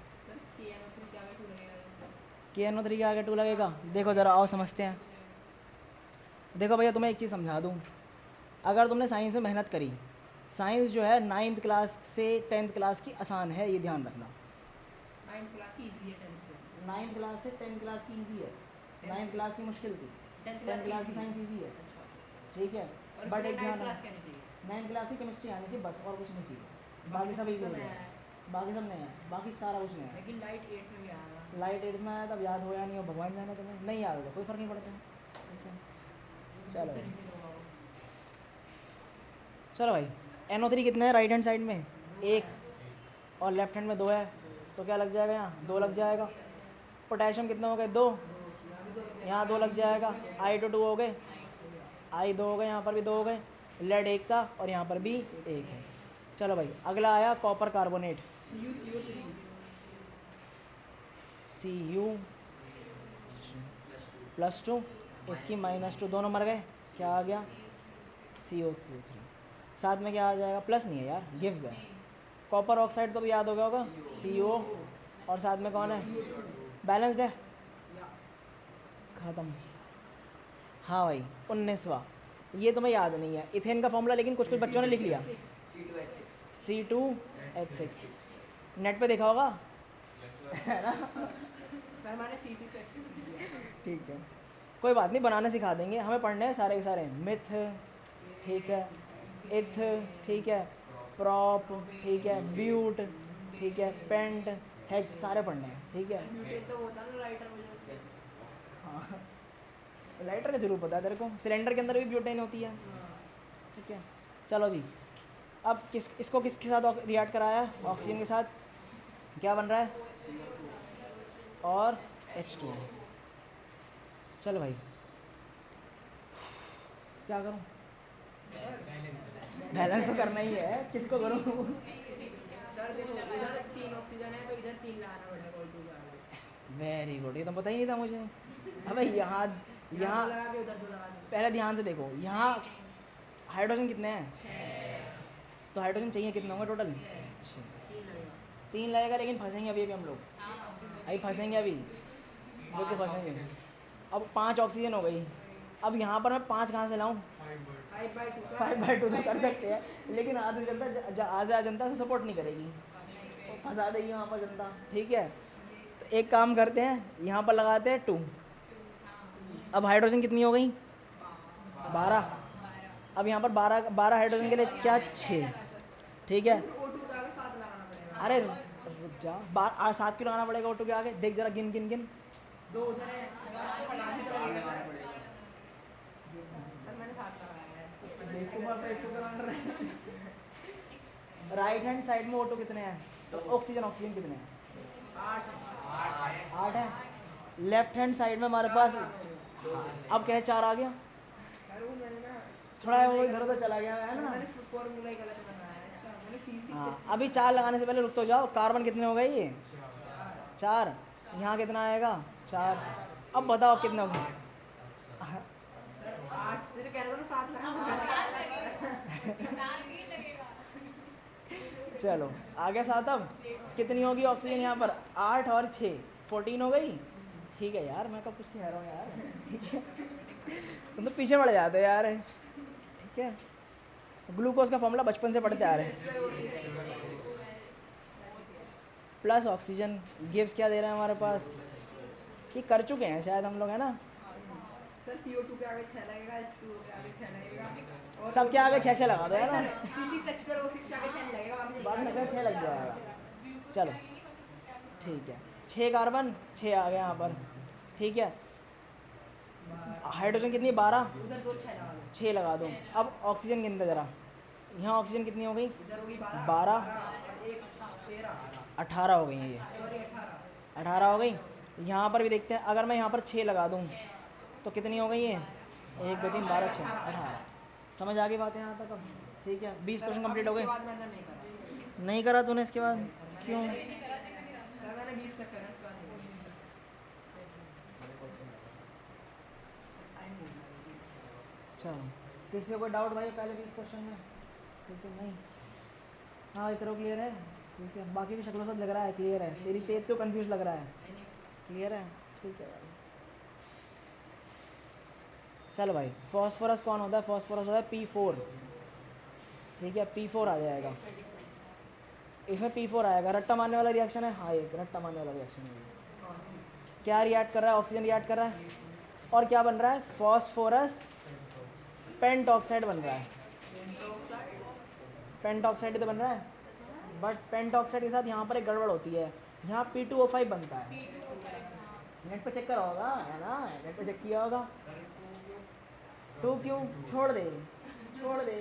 KNO3 के आगे 2 लगेगा। देखो ज़रा आओ समझते हैं। देखो भैया तुम्हें एक चीज़ समझा दूँ, अगर तुमने साइंस में मेहनत करी, साइंस जो है 9th क्लास से 10th क्लास की आसान है, ये ध्यान रखना। 9th क्लास की इजी है 10th से। 9th क्लास से 10th क्लास की इजी है, 9th क्लास की मुश्किल थी, 10th 10th क्लास की साइंस इजी है, ठीक है। बट एक ध्यान 9th क्लास की केमिस्ट्री आनी चाहिए बस, और कुछ नहीं चाहिए, बाकी सब इजी हो जाए, बाकी सब नहीं है, बाकी सारा कुछ नहीं है। लेकिन लाइट 8th में भी आया, लाइट 8th में आया तब याद हो या नहीं हो भगवान जाने, तुम्हें नहीं याद होगा कोई फ़र्क नहीं पड़ता, ठीक है। चलो चलो भाई NO3 कितने हैं राइट हैंड साइड में 1 और लेफ्ट हैंड में 2 है, तो क्या लग जाएगा यहाँ 2 लग जाएगा। पोटेशियम कितने हो गए 2, यहाँ 2 लग जाएगा, I2 हो गए, I 2 हो गए, यहाँ पर भी 2 हो गए, लेड 1 था और यहाँ पर भी 1 है। चलो भाई अगला आया कॉपर कार्बोनेट Cu +2, इसकी -2, दोनों मर गए, क्या आ गया CO3। साथ में क्या आ जाएगा प्लस नहीं है यार गिव्स है। कॉपर ऑक्साइड तो भी याद हो गया होगा CO, और साथ में कौन है बैलेंस्ड है, ख़त्म। हाँ भाई 19वां, ये तुम्हें याद नहीं है इथेन का फॉर्मूला, लेकिन कुछ कुछ बच्चों ने लिख लिया C2H6, नेट पे देखा होगा है ना, सर मैंने C6H6 ठीक है कोई बात नहीं, बनाने सिखा देंगे, हमें पढ़ने हैं सारे के सारे, मिथ ठीक है, इथ ठीक है, प्रॉप ठीक है, ब्यूट ठीक है, पेंट हेक्स सारे पढ़ने हैं, ठीक है। म्यूटेट तो होता ना लाइटर वजह से। हाँ लाइटर का जरूर पता है तेरे को, सिलेंडर के अंदर भी ब्यूटेन होती है, ठीक है। चलो जी अब इसको किसके साथ रिएक्ट कराया, ऑक्सीजन के साथ, क्या बन रहा है और H2। चलो भाई क्या करूँ, बैलेंस तो करना ही है, किसको करूँ सर देखो इधर 3 ऑक्सीजन है तो इधर 3 लाना पड़ेगा और 2 जाएगा। वेरी गुड, ये तो पता ही नहीं था मुझे। अबे यहाँ यहाँ लगा के उधर 2 लगा दो। पहले ध्यान से देखो, यहाँ हाइड्रोजन कितने हैं, तो हाइड्रोजन चाहिए कितने होंगे टोटल 3 लगेगा, लेकिन फंसेंगे अभी हम लोग, अभी फंसेंगे, अभी बिल्कुल फंसेंगे। अब 5 ऑक्सीजन हो गई, अब यहाँ पर मैं 5 कहाँ से लाऊँ, 5/2 तो कर सकते हैं, लेकिन आधी जनता आधी जनता सपोर्ट नहीं करेगी, फंसा देगी वहाँ पर जनता, ठीक है। तो एक काम करते हैं, यहाँ पर लगाते हैं 2। अब हाइड्रोजन कितनी हो गई 12, अब यहाँ पर 12 हाइड्रोजन के लिए क्या 6, ठीक है। O2 के आगे 7 लगाना पड़ेगा। अरे रुक जा, 7 क्यों लगाना पड़ेगा O2 के आगे, देख जरा गिन गिन गिन, 2 उधर है, 7 तो लगेगा सर मैंने 7 लगाया है। राइट हैंड साइड में O2 कितने हैं, तो ऑक्सीजन कितने हैं 8 है। लेफ्ट हैंड साइड में हमारे पास अब क्या है 4 आ गया, सर वो मैंने ना थोड़ा वो इधर उधर चला गया है ना। मैंने फॉर्मूला ही गलत बनाया है, मैंने C6 हाँ अभी 4 लगाने से पहले रुक तो जाओ, कार्बन कितने हो गए ये 4, यहाँ कितना आएगा 4, अब बताओ कितने हो गए 8 तेरे कह रहा हूँ 7 लगा। चलो आगे साथ अब कितनी होगी ऑक्सीजन यहाँ पर 8 और 6 14 हो गई। ठीक है यार, मैं कब कुछ कह रहा हूँ यार। ठीक है, तुम तो पीछे पड़ जाते हो यार। ठीक है, ग्लूकोज का फॉर्मूला बचपन से पढ़ते आ रहे हैं। प्लस ऑक्सीजन गिव्स क्या दे रहे हैं हमारे पास, ये कर चुके हैं शायद हम लोग, है ना। सर CO2 के आगे 6 लगेगा, H2O के आगे 6 लगेगा और सबके आगे 6 लगा दो यार, C6H12O6 के आगे 6 नहीं लगेगा, बाद में क्या 6 लग जाएगा। चलो ठीक है, 6 कार्बन 6 आ गए यहाँ पर। ठीक है, हाइड्रोजन कितनी 12, उधर 2 6 लगा दो, 6 लगा दो। अब ऑक्सीजन गिनते जरा, यहाँ ऑक्सीजन कितनी हो गई इधर होगी 12 और 1 13 18 हो गई हैं ये, और 18 18 हो गई। यहाँ पर भी देखते हैं, अगर मैं यहाँ पर 6 लगा दूँ तो कितनी हो गई ये, 1 2 3 12 6 18। समझ आ गई बात है यहाँ तक अब। ठीक है, 20 क्वेश्चन कंप्लीट हो गए। इसके बाद मैंने नहीं करा नहीं करा तूने इसके बाद, क्यों? सर, मैंने 20 तक करा, इसके बाद नहीं चलो, किसी को कोई डाउट भाई पहले 20 क्वेश्चन में? ठीक है, नहीं, हाँ इतना क्लियर है। ठीक है, बाकी की शक्लों से लग रहा है क्लियर है, तेरी तेज तो कंफ्यूज लग रहा है। क्लियर है, ठीक है भाई। चलो भाई, फॉस्फोरस कौन होता है? फॉस्फोरस होता है P4। ठीक है, P4 आ जाएगा इसमें, P4 आएगा। रट्टा मारने वाला रिएक्शन है, हाँ एक रट्टा मारने वाला रिएक्शन है। क्या रिएक्ट कर रहा है? ऑक्सीजन रिएक्ट कर रहा है, और क्या बन रहा है? फॉस्फोरस पेंटॉक्साइड बन रहा है। पेंटॉक्साइड तो बन रहा है, बट पेंटॉक्साइड के साथ यहाँ पर एक गड़बड़ होती है, यहाँ P2O5 बनता है। नेट पे चेक करा होगा, है ना, नेट पे चेक किया होगा। 2 क्यों? छोड़ दे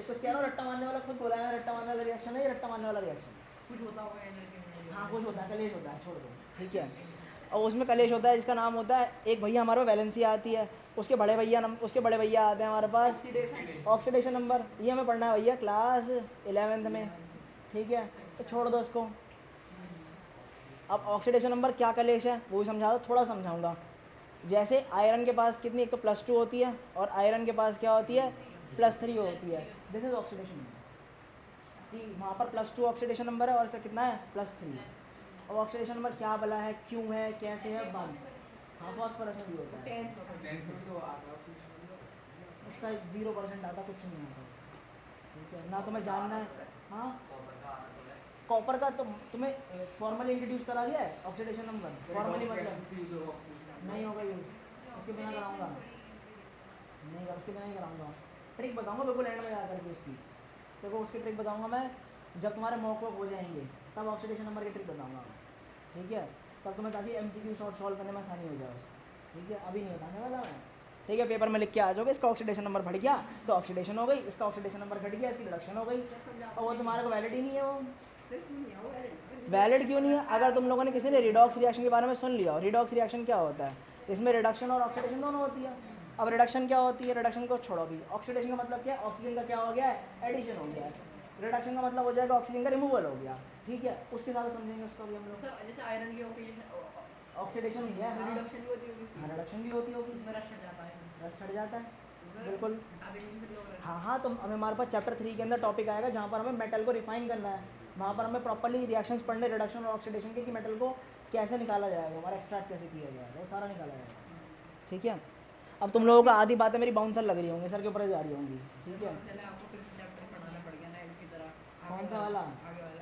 कुछ कह रहा हूँ, रट्टा मारने वाला खुद बोला है, रट्टा मारने वाला रिएक्शन है ये, रट्टा मारने वाला रिएक्शन। कुछ होता होगा एनर्जी में, हाँ कुछ होता है, कलेश होता है, छोड़ दो। ठीक है, और उसमें कलेश होता है जिसका नाम होता है, एक भैया हमारे पास वैलेंसी आती है, उसके बड़े भैया आते हैं हमारे पास ऑक्सीडेशन नंबर। ये हमें पढ़ना है भैया क्लास 11th में। ठीक है, तो छोड़ दो इसको। अब ऑक्सीडेशन नंबर क्या कलेश है वो भी समझा दो, थोड़ा समझाऊंगा। जैसे आयरन के पास कितनी, एक तो +2 होती है, और आयरन के पास क्या होती है? +3 होती है। This is oxidation number. ठीक, वहाँ पर +2 ऑक्सीडेशन नंबर है, और इसका कितना है? +3। अब ऑक्सीडेशन नंबर क्या भला है, क्यों है, कैसे है? 1। हाँ, फॉस्फोरस में भी होता है, 10th तो आता उसका 0% आता, कुछ नहीं आता। ठीक है, ना तुम्हें जानना है। हाँ, कॉपर का तो तुम्हें फॉर्मली इंट्रोड्यूस करा गया है ऑक्सीडेशन नंबर, फॉर्मली मतलब नहीं होगा यूज़, उसके बिना कराऊंगा नहीं, उसके बिना ही कराऊंगा। ट्रिक बताऊंगा बिल्कुल एंड में जा करके उसकी। देखो उसकी ट्रिक बताऊंगा मैं जब तुम्हारे मॉक वॉक हो जाएंगे, तब ऑक्सीडेशन नंबर की ट्रिक बताऊंगा। ठीक है, तब तुम्हें ताकि MCQ शॉर्ट सॉल्व करने में आसानी हो जाए उसको। ठीक है, अभी नहीं बताने वाला मैं। ठीक है, पेपर में लिख के आ जाओगे, इसका ऑक्सीडेशन नंबर बढ़ गया तो ऑक्सीडेशन हो गई, इसका ऑक्सीडेशन नंबर घट गया इसकी रिडक्शन हो गई। और वो तुम्हारे को वैलिड ही नहीं है। वो वैलिड क्यों नहीं है? अगर तुम लोगों ने किसी ने रिडॉक्स रिएक्शन के बारे में सुन लिया, रिडॉक्स रिएक्शन क्या होता है? इसमें रिडक्शन और ऑक्सीडेशन दोनों होती है। अब रिडक्शन क्या होती है? रिडक्शन को छोड़ो भी, ऑक्सीडेशन का मतलब क्या है? ऑक्सीजन का क्या हो गया है? एडिशन हो गया है। रिडक्शन का मतलब हो जाएगा ऑक्सीजन का रिमूवल हो गया। ठीक है, उसके साथ समझेंगे उसको भी हम लोग। सर जैसे आयरन की ऑक्सीडेशन ही है, रिडक्शन भी होती होगी, हाँ रिडक्शन भी होती होगी, इसमें रस्ट हट जाता है, रस्ट हट जाता है, उधर बिल्कुल। बता देंगे फिर लोग rust- हाँ, तो हमारे पास चैप्टर 3 के अंदर टॉपिक आएगा जहाँ पर हमें मेटल को रिफाइन करना है। वहाँ पर हमें प्रॉपर्ली रिएक्शंस पढ़ने, रिडक्शन और ऑक्सीडेशन के, कि मेटल को कैसे निकाला जाएगा, हमारा एक्सट्रैक्ट कैसे किया जाएगा, वो सारा निकाला जाएगा। ठीक है, अब तुम लोगों का आधी बातें मेरी बाउंसर लग रही होंगी, सर के ऊपर जा रही होंगी। ठीक है, चले आपको फिर से चैप्टर पढ़ाना पड़ गया ना इसकी तरह। कौन सा वाला? आगे वाला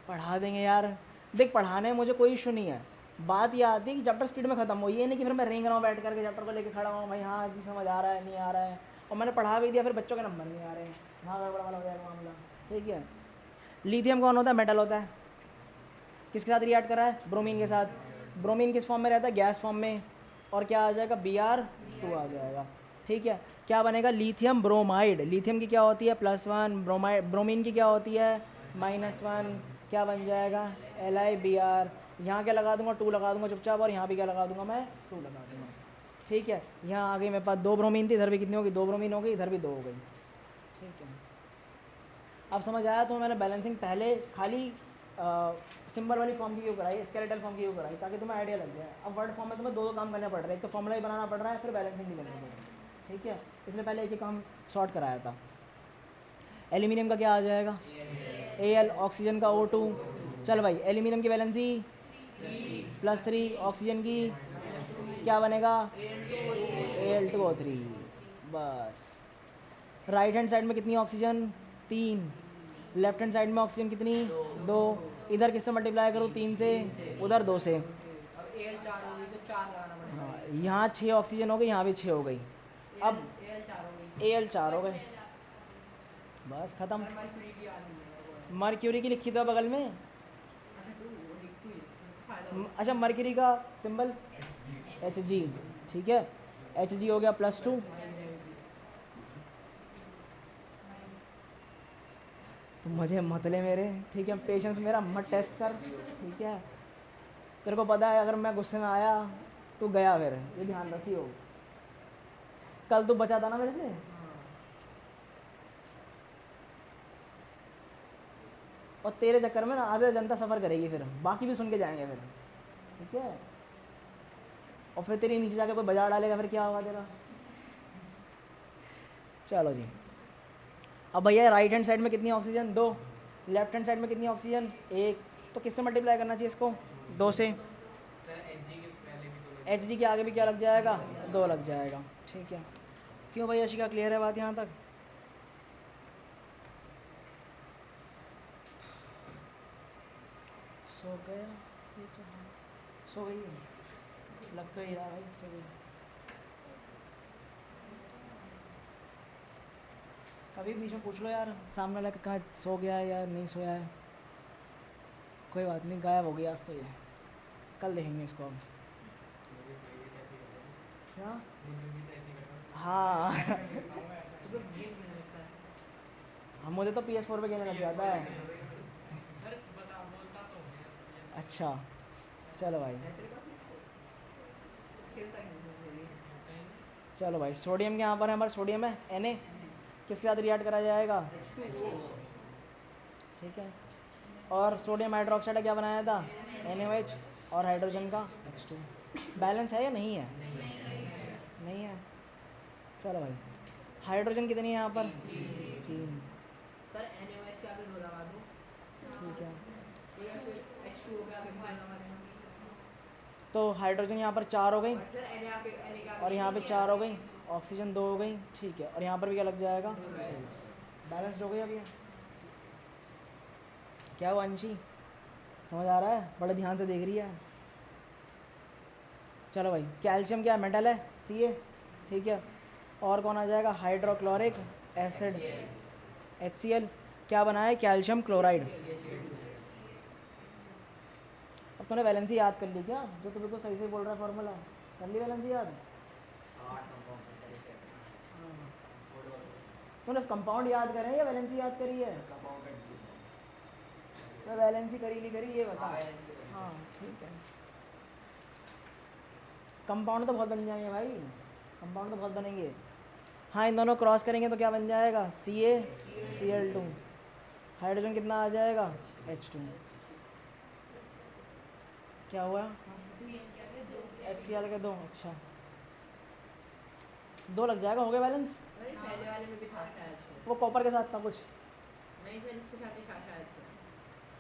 पढ़ा देंगे यार, देख पढ़ाने में मुझे कोई इशू नहीं है। बात ये आती है कि चैप्टर स्पीड में ख़त्म हो, ये नहीं कि फिर मैं रेंग रहा हूँ बैठ करके चैप्टर को लेके खड़ा हूँ, भाई हाँ जी समझ आ रहा है नहीं आ रहा है, और मैंने पढ़ा भी दिया फिर बच्चों के नंबर नहीं आ रहे हैं, वहाँ गड़बड़ वाला हो जाएगा मामला। ठीक है, लिथियम कौन होता है? मेटल होता है। किसके साथ रिएक्ट कर रहा है? ब्रोमीन के साथ। ब्रोमीन किस फॉर्म में रहता है? गैस फॉर्म में, और क्या आ जाएगा? Br2 आ जाएगा। ठीक है, क्या बनेगा? Lithium bromide. लिथियम की क्या होती है? +1, ब्रोमीन की क्या होती है? -1, क्या बन जाएगा? LiBr। यहाँ क्या लगा दूंगा? 2 लगा दूंगा चुपचाप, और यहाँ भी क्या लगा दूंगा मैं? 2 लगा दूंगा। ठीक है, यहाँ आ गई मेरे पास 2 ब्रोमीन थी, इधर भी कितनी होगी? 2 ब्रोमीन हो गई, इधर भी 2 हो गई। ठीक है, अब समझ आया? तो मैंने बैलेंसिंग पहले खाली सिंबल वाली फॉर्म की क्यों कराई, स्केलेटल फॉर्म की क्यों कराई, ताकि तुम्हें आइडिया लग जाए। अब वर्ड फॉर्म में तुम्हें 2 काम करने पड़ रहे हैं, एक तो फॉर्मूला ही बनाना पड़ रहा है, फिर बैलेंसिंग भी करनी पड़ रही है। ठीक है, इसलिए पहले एक ही काम शॉर्ट कराया था। एल्यूमिनियम का क्या आ जाएगा Al, ऑक्सीजन का O2। चल भाई एल्यूमिनियम की वैलेंसी +3, ऑक्सीजन की क्या बनेगा Al2O3। बस राइट हैंड साइड में कितनी ऑक्सीजन 3, लेफ्ट हैंड साइड में ऑक्सीजन कितनी 2, इधर किससे मल्टीप्लाई करूँ 3 से, उधर 2 से। अब एल 4 हो गई तो 4 लगाना पड़ेगा। हाँ यहाँ 6 ऑक्सीजन हो गई, यहाँ भी 6 हो गई। अब एल 4 हो गई। Al4 हो गए, बस ख़त्म। सर मर्क्यूरी की याद नहीं है। मर्क्यूरी की लिखी तो है बगल में। अच्छा टू वो लिखी हुई है, फायदा होगा। अच्छा मर्क्यूरी का सिंबल Hg, ठीक है Hg हो गया +2। तो मुझे मत ले मेरे, ठीक है पेशेंस मेरा मत टेस्ट कर, ठीक है तेरे को पता है अगर मैं गुस्से में आया तो गया, फिर ये ध्यान रखियो। कल तू बचा था ना मेरे से, और तेरे चक्कर में ना आधे जनता सफ़र करेगी, फिर बाकी भी सुन के जाएंगे फिर, ठीक है। और फिर तेरी नीचे जाके कोई बाजार डालेगा, फिर क्या होगा तेरा। चलो जी, अब भैया राइट हैंड साइड में कितनी ऑक्सीजन 2, लेफ्ट हैंड साइड में कितनी ऑक्सीजन 1, तो किससे मल्टीप्लाई करना चाहिए इसको 2 से। सर Hg के पहले भी 2 Hg के आगे भी क्या लग जाएगा 2 लग जाएगा, ठीक है। क्यों भाई अशिका क्लियर है बात यहाँ तक। सो गया ये सो गई लग तो ही रहा भाई, सो गई। कभी बीच में पूछ लो यार सामने वाला कहाँ सो गया है या नहीं सोया है, कोई बात नहीं, गायब हो गया आज तो ये, कल देखेंगे इसको हम। क्या हाँ तो गेम में लगता है। हम मुझे तो PS4 पे खेलने लग जाता है। अच्छा चलो भाई, खेलता है चलो भाई सोडियम के यहाँ पर हमारा सोडियम है Na, किसके साथ रिएक्ट करा जाएगा, ठीक है। और सोडियम हाइड्रोक्साइड क्या बनाया था NaOH, और हाइड्रोजन का H2। बैलेंस है या नहीं है, नहीं है। चलो भाई हाइड्रोजन कितनी है यहाँ पर 3, सर NaOH के आगे 2 लगा दो, ठीक है। या फिर H2O के आगे 2 लगा देना। तो हाइड्रोजन यहाँ पर 4 हो गई, सर Na के आगे और यहाँ पे 4 हो गई, ऑक्सीजन 2 हो गई, ठीक है। और यहाँ पर भी क्या लग जाएगा, बैलेंस्ड हो गई अब ये। क्या हुआ अंशी, समझ आ रहा है, बड़े ध्यान से देख रही है। चलो भाई कैल्शियम क्या मेटल है Ca, ठीक है। और कौन आ जाएगा हाइड्रोक्लोरिक एसिड HCl, क्या बना है कैल्शियम क्लोराइड। अब तूने वैलेंसी याद कर ली क्या, जो तुम्हें को सही से बोल रहा है फॉर्मूला, कर ली वैलेंसी याद। तूने कंपाउंड याद करे या वैलेंसी याद करी है, तो वैलेंसी करी ये बता। हाँ ठीक है, कंपाउंड तो बहुत बन जाएंगे भाई, कंपाउंड तो बहुत बनेंगे। हाँ इन दोनों क्रॉस करेंगे तो क्या बन जाएगा CaCl2, हाइड्रोजन कितना आ जाएगा H2, क्या हुआ HCl के 2, अच्छा 2 लग जाएगा, हो गया बैलेंस। अरे पहले वाले में भी था शायद से। वो कॉपर के साथ था कुछ, नहीं फिर इसके साथ ही था शायद से।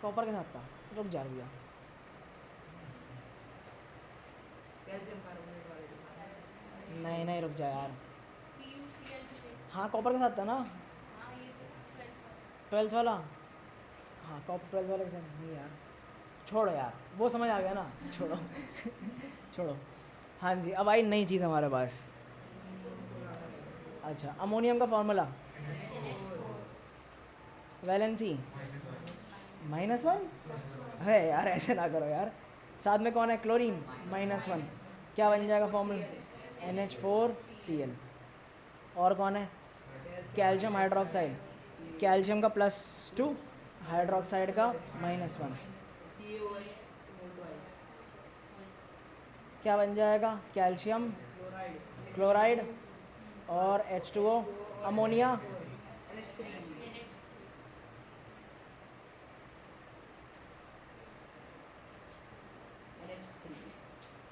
कॉपर के साथ था, रुक जा भैया। कैल्शियम कार्बोनेट वाले भी था। नहीं रुक जा यार, हाँ कॉपर के साथ था ना 12th वाला, हाँ कॉपर 12th वाले के साथ नहीं यार, छोड़ो यार वो समझ आ गया ना, छोड़ो छोड़ो। हाँ जी अब आई नई चीज़ हमारे पास। अच्छा अमोनियम का फॉर्मूला वैलेंसी -1 है यार, ऐसे ना करो यार। साथ में कौन है क्लोरीन -1, क्या बन जाएगा फॉर्मूला NH4Cl। और कौन है कैल्शियम हाइड्रोक्साइड, कैल्शियम का +2, हाइड्रोक्साइड का -1, CaOH मोल्टवाइज क्या बन जाएगा कैल्शियम क्लोराइड क्लोराइड और H2O अमोनिया। NH3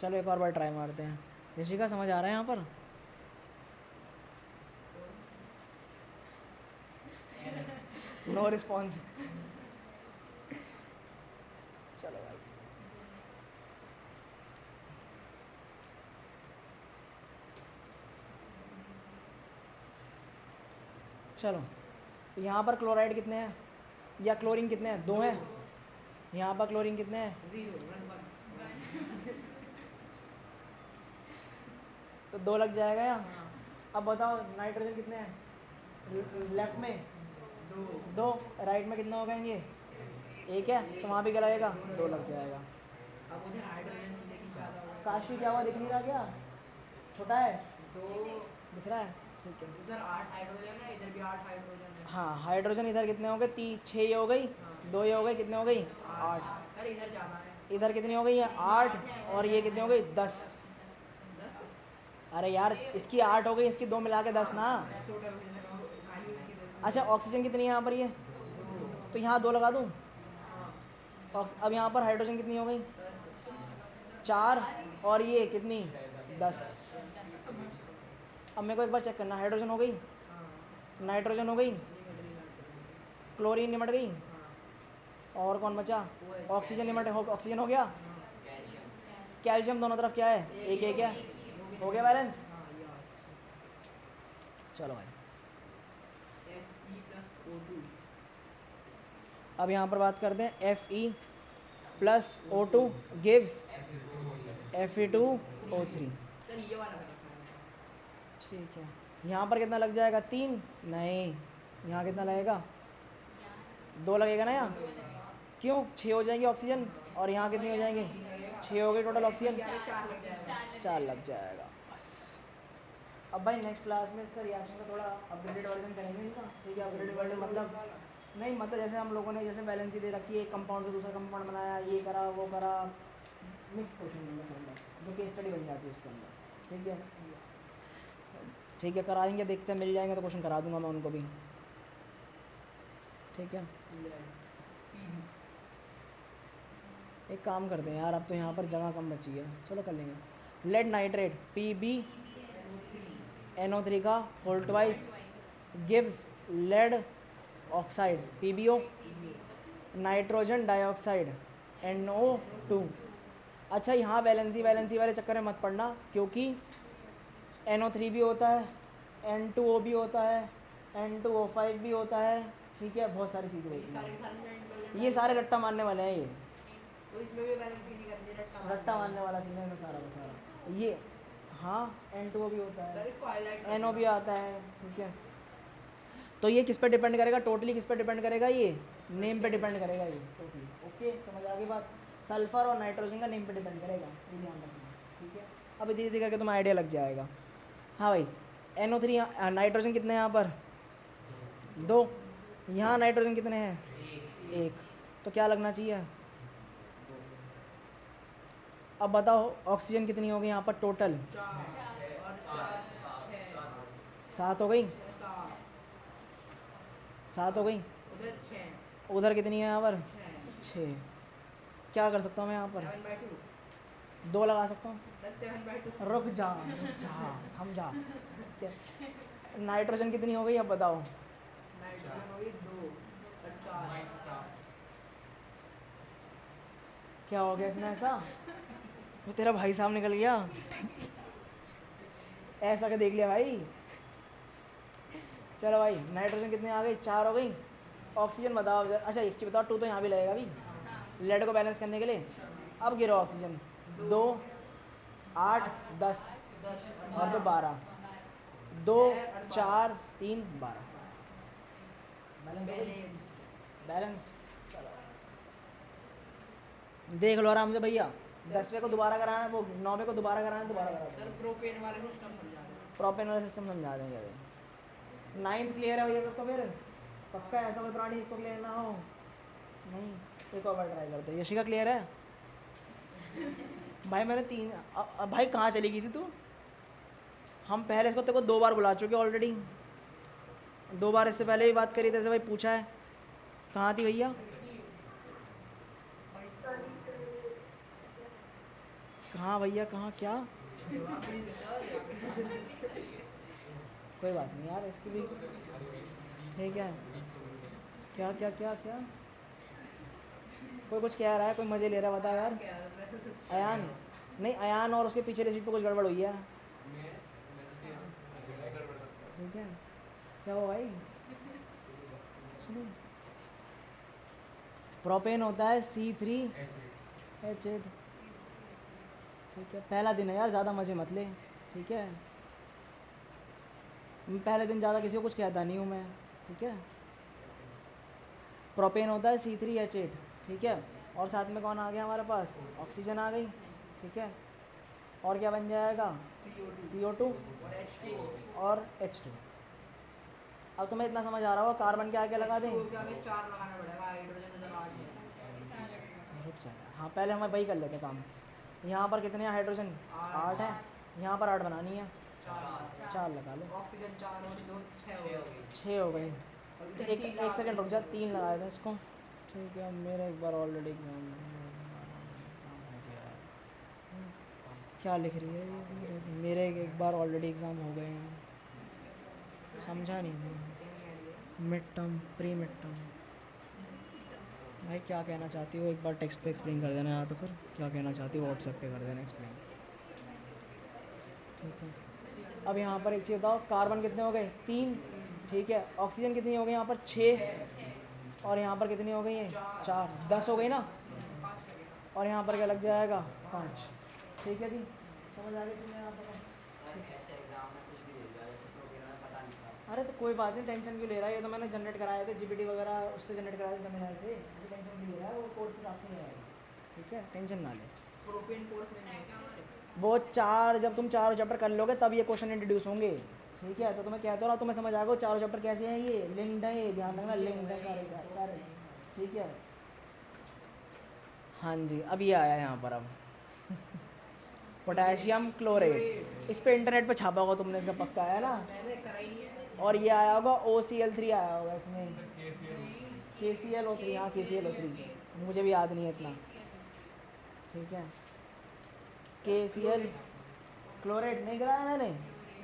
चलो एक और बार ट्राई मारते हैं। ऋषिका समझ आ रहा है यहाँ पर। No response. चलो भाई, चलो यहाँ पर क्लोराइड कितने हैं या क्लोरीन कितने हैं? 2 हैं। यहाँ पर क्लोरीन कितने हैं? 0 1 1। तो 2 लग जाएगा यहाँ। हाँ अब बताओ नाइट्रोजन कितने हैं लेफ्ट में? 2 2। राइट में कितने हो गए? एक है, तो वहाँ भी क्या लगेगा? 2 लग जाएगा। अब उधर हाइड्रोजन लेकिन ज़्यादा होगा। काशी क्या हुआ, दिख नहीं रहा क्या? छोटा है, 2 दिख रहा है? ठीक है। उधर 8 हाइड्रोजन है, इधर भी 8 हाइड्रोजन है। हाँ हाइड्रोजन इधर कितने हो गए? 6 ये हो गई, 2 ये हो गई, कितने हो गई? 8। अरे इधर ज़्यादा है। इधर कितनी हो गई? 8। और ये कितनी हो गई? 10। 10 अरे यार इसकी 8 हो गई, इसकी 2 मिला के 10 ना। टोटल खाली उसकी 10। अच्छा ऑक्सीजन कितनी है यहाँ पर? ये तो यहाँ 2 लगा दूँ। अब यहाँ पर हाइड्रोजन कितनी हो गई? 4। और ये कितनी? 10। अब मेरे को एक बार चेक करना, हाइड्रोजन हो गई, नाइट्रोजन हो गई, क्लोरीन निमट गई, और कौन बचा? ऑक्सीजन निमट। ऑक्सीजन हो गया। कैल्शियम दोनों तरफ क्या है? एक एक है। हो गया बैलेंस। चलो भाई Fe+O2। अब यहाँ पर बात करते हैं Fe+O2 गिव्स Fe2O3। सर ये वाला कर रखा है। ठीक है। यहाँ पर कितना लग जाएगा? 3 नहीं, यहाँ कितना लगेगा? 2 लगेगा ना यहाँ। क्यों? 6 हो जाएंगी ऑक्सीजन, और यहाँ कितनी हो जाएंगी? 6 हो गई टोटल ऑक्सीजन। 4 लग जाएगा। 4 लग जाएगा बस। अब भाई नेक्स्ट क्लास में इसका रिएक्शन का थोड़ा अपग्रेडेड वर्जन करेंगे इनका। ठीक है, अपग्रेडेड वर्जन मतलब नहीं, मतलब जैसे हम लोगों ने जैसे बैलेंसी दे रखी है, एक कंपाउंड से दूसरा कंपाउंड बनाया, ये करा वो करा, मिक्स क्वेश्चन बनता है अंदर, जो केस स्टडी बन जाती है उसके अंदर। ठीक है, ठीक है कराएंगे, देखते हैं मिल जाएंगे तो क्वेश्चन करा दूंगा मैं उनको भी। ठीक है, एक काम करते हैं यार, अब तो यहाँ पर जगह कम बची है, चलो कर लेंगे। लेड नाइट्रेट PbNO3 का whole twice gives lead oxide PbO, nitrogen dioxide NO2। अच्छा यहाँ वैलेंसी वाले चक्कर में मत पड़ना, क्योंकि NO3 भी होता है, N2O भी होता है, N2O5 भी होता है। ठीक है, बहुत सारी चीज़ें होती हैं, ये सारे रट्टा मारने वाले हैं। ये तो इसमें भी बैलेंस नहीं करनी है, रट्टा मारने वाला सीन है सारा का सारा। ये हाँ N2O भी होता सर है, इसको हाईलाइट NO भी आता है। ठीक है, तो ये किस पे डिपेंड करेगा? टोटली किस पे डिपेंड करेगा? ये नेम पे डिपेंड करेगा ये टोटली। ओके, समझ आ गई बात? सल्फर और नाइट्रोजन का नेम पे डिपेंड करेगा, ये ध्यान रखना। ठीक है, अभी धीरे धीरे करके तुम्हें आइडिया लग जाएगा। हाँ भाई, NO3 नाइट्रोजन कितने हैं यहाँ पर? 2। यहाँ नाइट्रोजन कितने हैं? 1। तो क्या लगना चाहिए? अब बताओ ऑक्सीजन कितनी होगी यहाँ पर टोटल? 7 हो गई। 7 हो गई। उधर 6 उधर कितनी है यहाँ पर? 6। क्या कर सकता हूँ मैं यहाँ पर? 7/2 2 लगा सकता हूँ। 7/2 रुक जा, थम जा। क्या नाइट्रोजन कितनी हो गई अब बताओ? नाइट्रोजन हो गई 2 और 4। क्या हो गया इसमें ऐसा? वो तेरा भाई साहब निकल गया। ऐसा क्या देख लिया भाई? चलो भाई, नाइट्रोजन कितने आ गई? 4 हो गई। ऑक्सीजन बताओ। अच्छा एक चीज़ बताओ, 2 तो यहाँ भी लगेगा अभी लेड को बैलेंस करने के लिए। अब गिरो ऑक्सीजन। 2 8 10 और 2 12। 2 4 3 12 बैलेंस्ड। चलो देख लो आराम से भैया। 10वें को दोबारा कराना है, वो 9वें को दोबारा कराना है, दोबारा करा सर प्रोपेन वाला सिस्टम समझा दो। प्रोपेन वाला सिस्टम समझा देंगे अभी। 9th क्लियर है भैया सबको? फिर पक्का ऐसा कोई प्राणी इसको क्लियर ना हो? नहीं, एक और बार ट्राई करते हैं। यशिका क्लियर है? भाई मैंने 3 भाई कहाँ चली गई थी तू? हम पहले इसको तेरे को 2 बार बुला चुके ऑलरेडी, 2 बार इससे पहले भी बात करी थी, भाई पूछा है। कहाँ थी भैया? कहाँ भैया, कहाँ? क्या? कोई बात नहीं यार, इसकी भी ठीक है। क्या क्या क्या क्या कोई कुछ कह रहा है, कोई मज़े ले रहा है, बता यार। अयान नहीं, अयान और उसके पीछे सीट पे कुछ गड़बड़ हुई है। ठीक है, क्या हुआ भाई? सुनो, प्रोपेन होता है C3H8। ठीक है, पहला दिन है यार, ज़्यादा मज़े मत ले। ठीक है, पहले दिन ज़्यादा किसी को कुछ कहता नहीं हूँ मैं। ठीक है, प्रोपेन होता है C3H8। ठीक है, और साथ में कौन आ गया हमारे पास? ऑक्सीजन आ गई। ठीक है, और क्या बन जाएगा? CO2 और H2। अब तुम्हें इतना समझ आ रहा होगा, कार्बन के आगे लगा दें। चार लगाना पड़ेगा, हाइड्रोजन इधर आठ है। रुक जा, हाँ पहले हम वही कर लेते काम। यहाँ पर कितने हैं हाइड्रोजन? 8 है। यहाँ पर 8 बनानी है, 4 लगा लो। ऑक्सीजन 4 और 2 6 हो गए। 6 हो गई। एक सेकंड रुक जा, 3 लगाए थे इसको। ठीक है, मेरा एक बार ऑलरेडी एग्ज़ाम हो गया है। क्या लिख रही है ये? मेरे एक बार ऑलरेडी एग्ज़ाम हो गए हैं, समझा नहीं मैं। Mid term, pre mid term. भाई क्या कहना चाहती हो एक बार टेक्स्ट पे एक्सप्लेन कर देना, या तो फिर क्या कहना चाहती हो व्हाट्सएप पे कर देना एक्सप्लेन। ठीक है, अब यहाँ पर एक चीज़ बताओ, कार्बन कितने हो गए? 3। ठीक है, ऑक्सीजन कितनी हो गई यहाँ पर? 6। और यहाँ पर कितनी हो गई है? 4। 10 हो गई ना। और यहाँ पर क्या लग जाएगा? 5। ठीक है जी, समझ आ गई तुम्हें यहाँ पर? ऐसे एग्जाम में कुछ भी दे दिया, जैसे प्रोग्राम में पता नहीं था। अरे तो कोई बात नहीं, टेंशन क्यों ले रहा है? ये तो मैंने जनरेट कराए थे GPT वगैरह, उससे जनरेट कराए थे जमीन से। तो टेंशन क्यों ले रहा है? वो कोर्स के हिसाब से नहीं आएगा। ठीक है, टेंशन ना ले। प्रोपेन कोर्स में नहीं है। वो 4, जब तुम 4 चैप्टर कर लोगे तब ये क्वेश्चन इंट्रोड्यूस होंगे। ठीक है, तो तुम्हें कहता हूँ, तुम्हें समझ आ गया 4 चैप्टर कैसे हैं, ये लिंक्ड है, ये ध्यान रखना, लिंक्ड है सारे सारे। ठीक है, हाँ जी, अब ये आया यहाँ पर। अब पोटेशियम क्लोरेट, इस पे इंटरनेट पे छापा होगा तुमने, इसका पक्का है ना। मैंने कराई है। और ये आया होगा OCl3 आया होगा इसमें, KClO3। हाँ KClO3, मुझे भी याद नहीं है इतना। ठीक है, KCl क्लोरेट नहीं कराया मैंने,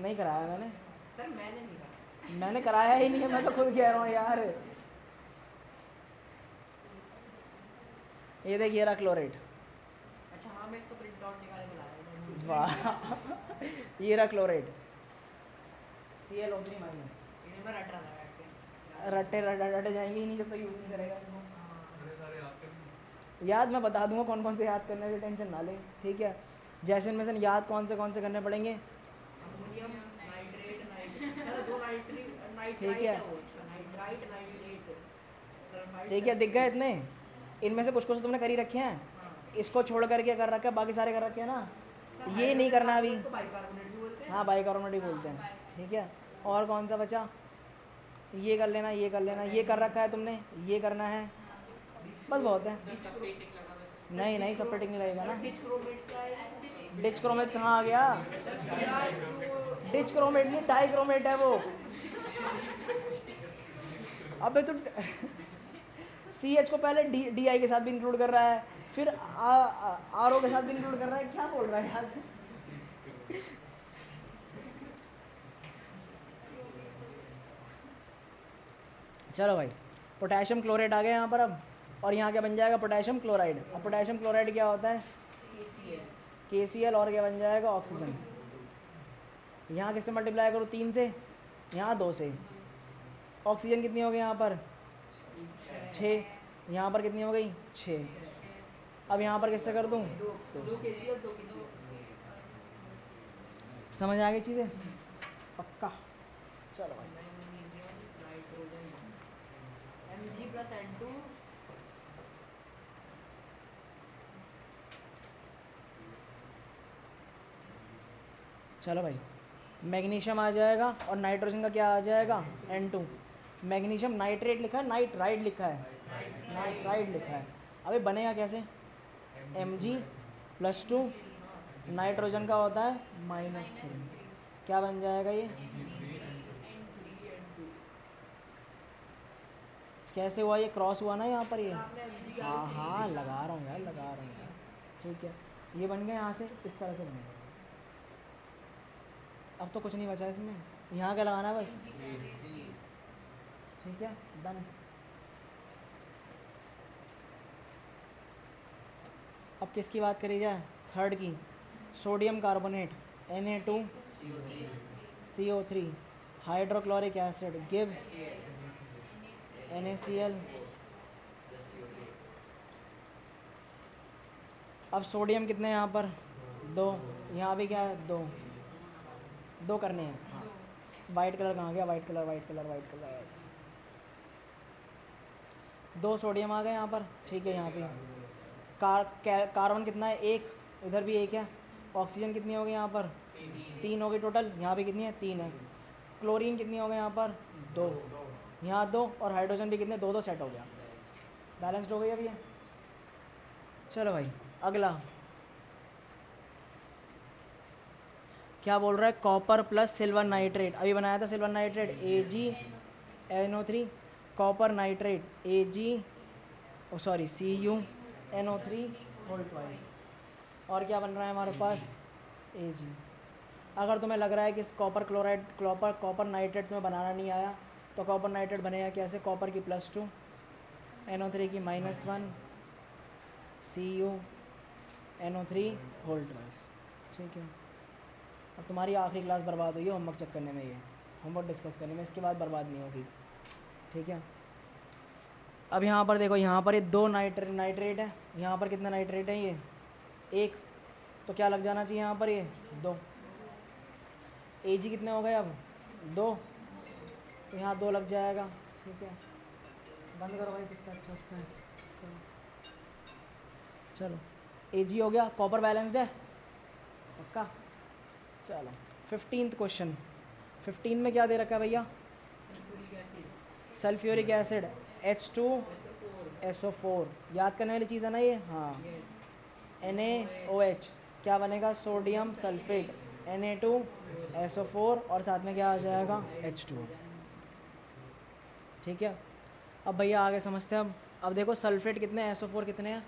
नहीं कराया मैंने, सर मैंने नहीं करा। मैंने कराया ही नहीं है, मैं तो खुद कह रहा हूँ यार। ये देख, ये रहा क्लोरेट। अच्छा हाँ, मैं इसको प्रिंट आउट निकाल के लाया था। वाह, ये रहा क्लोरेट, ClO3 माइनस। इन्हें मैं रट रहा था बैठ के। रट्टे रटे जाएंगे ही नहीं जब तक यूज़ नहीं करेगा इसको। याद मैं बता दूंगा कौन कौन से याद करने की, टेंशन ना ले। ठीक है, जैसे इनमें से याद कौन से करने पड़ेंगे? अमोनियम नाइट्रेट, नाइट्रेट दो नाइट्रेट, ठीक है। Nitrite, nitrate, sulphide. ठीक है, दिख गए इतने? इनमें से कुछ कुछ तुमने कर ही रखे हैं, इसको छोड़ करके कर रखा है, बाकी सारे कर रखे हैं ना। ये नहीं करना अभी। इसको बाइकार्बोनेट भी बोलते हैं। हाँ बाइकार्बोनेट ही बोलते हैं। ठीक है, और कौन सा बचा? ये कर लेना, ये कर लेना, ये कर रखा है तुमने, ये करना है, बस बहुत है। नहीं नहीं, सेपरेटिंग नहीं लगेगा ना। डिचक्रोमेट क्या है? डिच क्रोमेट कहाँ आ गया? डिच क्रोमेट नहीं, डाई क्रोमेट है वो। अबे तो CH को पहले DI के साथ भी इंक्लूड कर रहा है, फिर RO के साथ भी इंक्लूड कर रहा है, क्या बोल रहा है यार? चलो भाई, पोटेशियम क्लोराइड आ गया यहाँ पर अब, और यहाँ क्या बन जाएगा? Potassium chloride. अब पोटेशियम क्लोराइड क्या होता है? KCl, और क्या बन जाएगा? ऑक्सीजन। यहाँ किससे मल्टीप्लाई करूँ? 3 से, यहाँ 2 से। ऑक्सीजन कितनी हो गई यहाँ पर? 6। यहाँ पर कितनी हो गई? 6। अब यहाँ पर किससे कर दूँ? दो केसी और दो केसी। समझ आ गई चीज़ें? पक्का? चलो भाई, नाइट्रोजन Mg + N2। चलो भाई, मैग्नीशियम आ जाएगा, और नाइट्रोजन का क्या आ जाएगा? N2। मैग्नीशियम नाइट्रेट लिखा है, नाइट्राइड लिखा है, नाइट्राइड लिखा है। अबे बनेगा कैसे? Mg+2, नाइट्रोजन का होता है -3, क्या बन जाएगा ये? कैसे हुआ ये? क्रॉस हुआ ना यहाँ पर ये। हाँ हाँ, लगा रहा हूँ यार, लगा रहा हूँ यार। ठीक है, ये बन गया यहाँ से, इस तरह से बनेगा। अब तो कुछ नहीं बचा इसमें, यहाँ क्या लगाना है बस। ठीक है, डन। अब किसकी बात करी जाए? थर्ड की, sodium carbonate Na2CO3 hydrochloric acid gives NaCl। अब सोडियम कितने हैं यहाँ पर? 2। यहाँ भी क्या है? 2। 2 करने हैं। हाँ, वाइट कलर कहाँ गया? White colour. 2 सोडियम आ गए यहाँ पर, ठीक है। यहाँ पे कार्बन कितना है? 1। इधर भी 1 है। ऑक्सीजन कितनी हो गई यहाँ पर? 3 हो गई टोटल। यहाँ भी कितनी है? 3 है। क्लोरीन कितनी हो गई यहाँ पर? 2। यहाँ 2 और हाइड्रोजन भी कितने? 2 सेट हो गया, बैलेंस्ड हो गई अभी ये। चलो भाई अगला क्या बोल रहा है? Copper plus silver nitrate. अभी बनाया था silver nitrate AgNO3, copper nitrate CuNO3 whole twice. और क्या बन रहा है हमारे पास? Ag। अगर तुम्हें लग रहा है कि कॉपर नाइट्रेट तुम्हें बनाना नहीं आया, तो कॉपर नाइट्रेट बनेगा कैसे? कॉपर की +2, NO3 की -1, CuNO3 होल ट्वाइस। ठीक है। अब तुम्हारी आखिरी क्लास बर्बाद हुई है होमवर्क चेक करने में, ये होमवर्क डिस्कस करने में, इसके बाद बर्बाद नहीं होगी। ठीक है। अब यहाँ पर देखो, यहाँ पर ये 2 नाइट्रेट है, यहाँ पर कितना नाइट्रेट है? ये 1। तो क्या लग जाना चाहिए यहाँ पर? ये 2। Ag कितने हो गए अब? 2। तो यहाँ 2 लग जाएगा। ठीक है, बंद करो भाई, किसका अच्छा उसका है। चलो Ag हो गया। कॉपर बैलेंस्ड है पक्का। चलो 15th क्वेश्चन। 15 में क्या दे रखा है भैया? Sulphuric acid H2SO4। याद करने वाली चीज़ है ना ये? हाँ। NaOH क्या बनेगा? सोडियम सल्फेट Na2SO4 और साथ में क्या आ जाएगा? H2। ठीक है। अब भैया आगे समझते हैं। अब देखो सल्फेट कितने हैं, SO4 कितने हैं?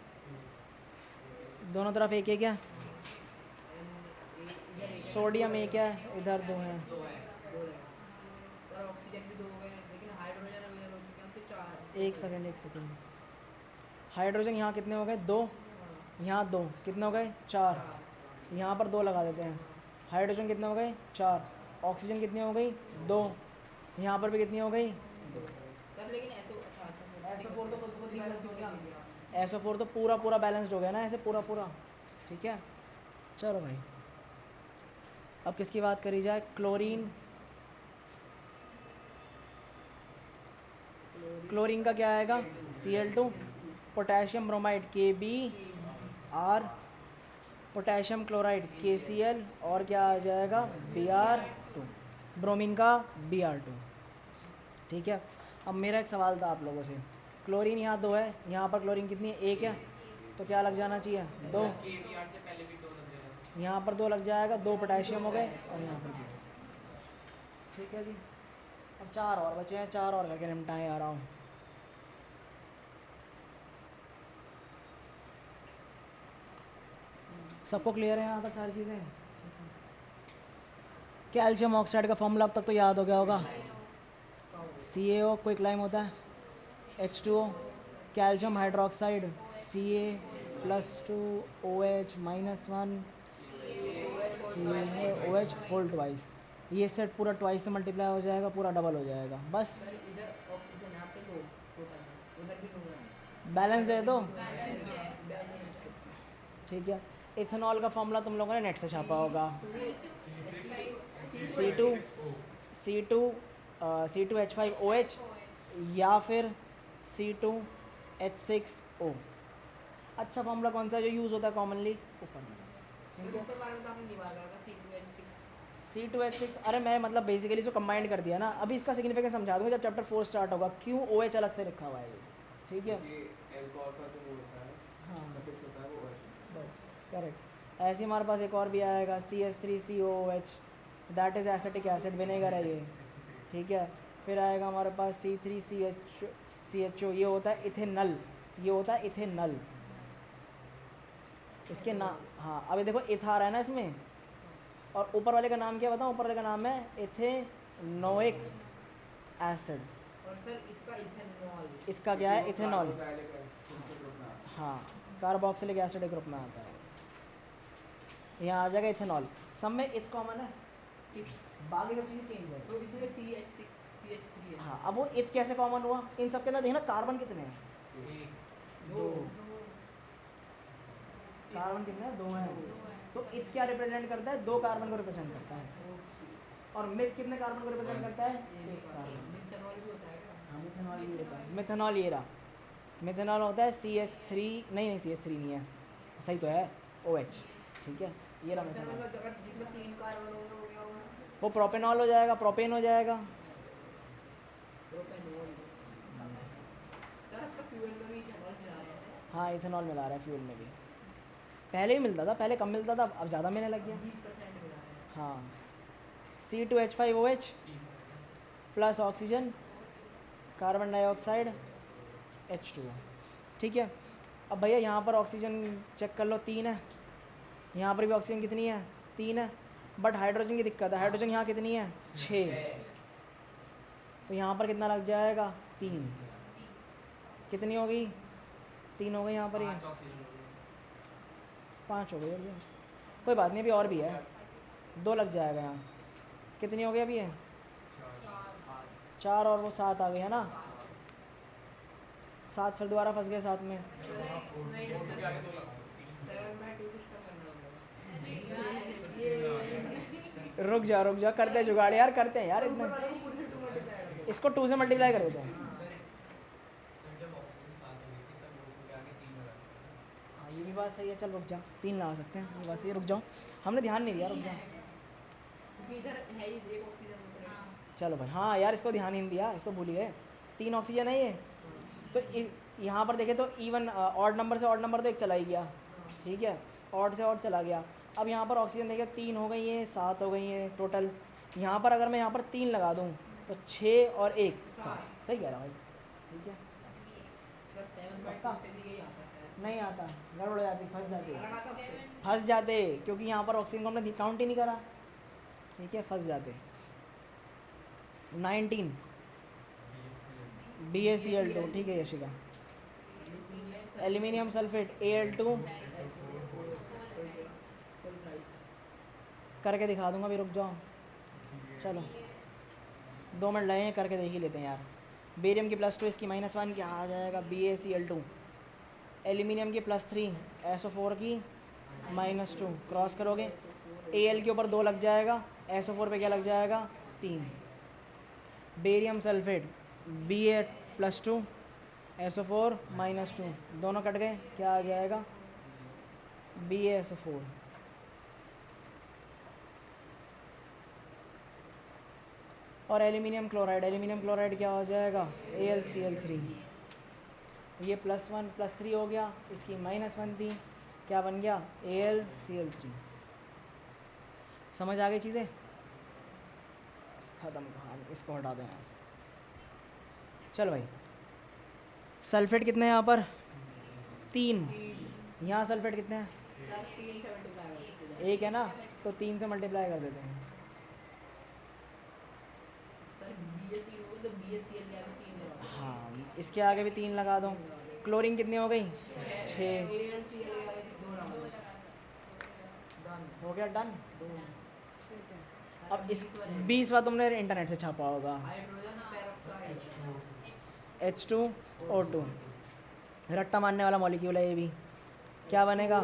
दोनों तरफ एक एक है। सोडियम एक है, इधर 2 हैं। एक सेकेंड। हाइड्रोजन यहाँ कितने हो गए? 2। यहाँ 2 कितने हो गए? 4। यहाँ पर 2 लगा देते हैं। हाइड्रोजन कितने हो गए? 4। ऑक्सीजन कितनी हो गई? 2। यहाँ पर भी कितनी हो गई? 2। SO4 तो पूरा बैलेंस्ड हो गया ना, ऐसे पूरा। ठीक है। चलो भाई अब किसकी बात करी जाए? क्लोरीन का क्या आएगा? Cl2। Potassium bromide KBr, potassium chloride KCl और क्या आ जाएगा? Br2। ब्रोमीन का Br2। ठीक है। अब मेरा एक सवाल था आप लोगों से, क्लोरीन यहाँ 2 है, यहाँ पर क्लोरीन कितनी है? 1 है। तो क्या लग जाना चाहिए? 2। KBr से पहले भी 2 लग जाएगा। यहाँ पर 2 लग जाएगा, 2 पोटेशियम हो गए और यहाँ पर 2। ठीक है जी। अब 4 और बचे हैं, 4 और करके निपटाएं आ रहा हूँ। सबको क्लियर है यहाँ तक सारी चीज़ें? कैल्शियम ऑक्साइड का फॉर्मूला अब तक तो याद हो गया होगा। CaO क्विक लाइम होता है, H2O, calcium hydroxide Ca+2OH -1 CaOH whole twice. ये सेट पूरा ट्वाइस से मल्टीप्लाई हो जाएगा, पूरा डबल हो जाएगा। बस बैलेंस है तो ठीक है। इथेनॉल का फॉर्मूला तुम लोगों ने नेट से छापा होगा। C2H5OH या फिर C2H6O। अच्छा फॉर्मूला कौन सा है जो यूज़ होता है कॉमनली? ऊपर में। C2H6। अरे मैं मतलब बेसिकली इसको कंबाइंड कर दिया ना। अभी इसका सिग्निफिकेंस समझा दूँगा जब चैप्टर 4 स्टार्ट होगा, क्यों OH अलग से लिखा हुआ है ये। ठीक है। हाँ बस करेक्ट। ऐसे हमारे पास एक और भी आएगा CH3COOH, that is acetic acid, vinegar है ये। ठीक है। फिर आएगा हमारे पास C3CHO, ये होता है इथेनल, इसके नाम। हाँ अभी देखो इथ आ रहा है ना इसमें, और ऊपर वाले का नाम क्या बताऊँ? ऊपर वाले का नाम है इथेनोइक एसिड। और सर इसका इथेनॉल, इसका क्या है? इथेनॉल। हाँ कार्बोक्सिलिक एसिड ग्रुप में आता है। यहाँ आ जाएगा इथेनॉल, सब में इथ कॉमन है, बाकी सब चीज़ें चेंज है। तो इसमें CH3 है। हाँ, अब वो इथ कैसे कॉमन हुआ? इन सब के अंदर देखना कार्बन कितने हैं, दो। कार्बन कितने हैं, 2 हैं। तो इथ क्या रिप्रेजेंट करता है, 2 कार्बन को रिप्रेजेंट करता है। और मिथ कितने कार्बन को रिप्रेजेंट करता है, 1 कार्बन। मिथेनॉल भी होता है क्या? हाँ, मिथेनॉल भी होता है। मिथेनॉल ये रहा, मिथेनॉल होता है CH3, नहीं CH3 नहीं है, सही तो है, OH, ठीक है, ये रहा मिथेनॉल। मतलब अगर जिसमें 3 कार्बन होंगे वो क्या होगा? वो प्रोपेनॉल हो जाएगा, प्रोपेन हो जाएगा। प्रोपेनॉल। सर आपका फ्यूल में भी इथेनॉल मिला रहे हैं? हाँ, इथेनॉल मिला रहा है फ्यूल में भी। पहले ही मिलता था, पहले कम मिलता था, अब ज़्यादा मिलने लग गया। 20% मिला रहे हैं। हाँ, C2H5OH plus oxygen, carbon dioxide, H2O, ठीक है। अब भैया यहाँ पर ऑक्सीजन चेक कर लो, 3 है, यहाँ पर भी ऑक्सीजन कितनी है, 3 है, बट हाइड्रोजन की दिक्कत है, हाइड्रोजन यहाँ कितनी है, 6। तो यहाँ पर कितना लग जाएगा, 3। कितनी हो गई, 3 हो गई यहाँ पर, ये 5 हो गई। और ये कोई बात नहीं, अभी और भी है, 2 लग जाएगा यहाँ। कितनी हो गई अभी, है 4 और वो 7 आ गई है ना, 7 फिर दोबारा फंस गए साथ में। सर मैं 2 सिस्टम करना होगा। रुक जा, करते हैं जुगाड़ यार, करते हैं यार इतने। ऊपर वाले को पूरे से 2 मल्टीप्लाई कर दो। इसको 2 से मल्टीप्लाई कर देते हैं। हाँ, ये भी बात सही है, चल रुक जा, 3 लगा सकते हैं, ये बात सही है, रुक जाओ, हमने ध्यान नहीं दिया, रुक जा। क्योंकि इधर है ही एक ऑक्सीजन ऊपर है। चलो भाई, हाँ यार, इसको ध्यान ही नहीं दिया, इसको भूल ही गए। 3 ऑक्सीजन है ये, तो यहाँ पर देखें तो इवन ऑड नंबर से ऑड नंबर तो एक चला ही गया, ठीक है, ऑड से ऑड चला गया। अब यहाँ पर ऑक्सीजन देखिए 3 हो गई हैं, 7 हो गई हैं टोटल। यहाँ पर अगर मैं यहाँ पर 3 लगा दूँ तो 6 और 1 7, सही कह रहा भाई, ठीक है। सर 7 बाय 2 से भी यही आता है। नहीं आता, गड़बड़ हो जाती, फंस जाती, अलग आता है उससे। फंस जाते, क्योंकि यहाँ पर ऑक्सीजन को हमने काउंट ही नहीं करा, ठीक है, फंस जाते। 19 BaCl2, ठीक है यशिका। एल्यूमिनियम सल्फेट Al2 करके दिखा दूंगा, अभी रुक जाओ, चलो 2 मिनट लगे हैं, करके देख ही लेते हैं यार। बेरियम की +2, इसकी -1, क्या आ जाएगा, BaCl2। एल्यूमिनियम की +3, SO4 की -2, क्रॉस करोगे, Al के ऊपर 2 लग जाएगा, SO4 पे क्या लग जाएगा, 3। बेरियम सल्फेट Ba+2, SO4 -2, दोनों कट गए, क्या आ जाएगा, BaSO4। और एल्यूमिनियम क्लोराइड क्या हो जाएगा, AlCl3। ये +1 +3 हो गया, इसकी -1 थी, क्या बन गया, AlCl3। समझ आ गई चीज़ें, ख़त्म कहानी, इसको हटा दें यहाँ से। चल भाई, सल्फेट कितने हैं यहाँ पर, 3। यहाँ सल्फेट कितने हैं, 3 से मल्टीप्लाई कर दो। 1 है ना, तो 3 से मल्टीप्लाई कर देते हैं। सर Ba3 होगा तो BaCl के आगे 3 लगा। हाँ, इसके आगे भी 3 लगा दो। क्लोरीन कितनी हो गई, 6। AlCl के आगे 2 लगा दो। डन। हो गया, डन। 2। अब इस 20वां तुमने इंटरनेट से छापा होगा, हाइड्रोजन पेरोक्साइड। H2O2, रट्टा मारने वाला मॉलिक्यूल है ये भी, क्या बनेगा,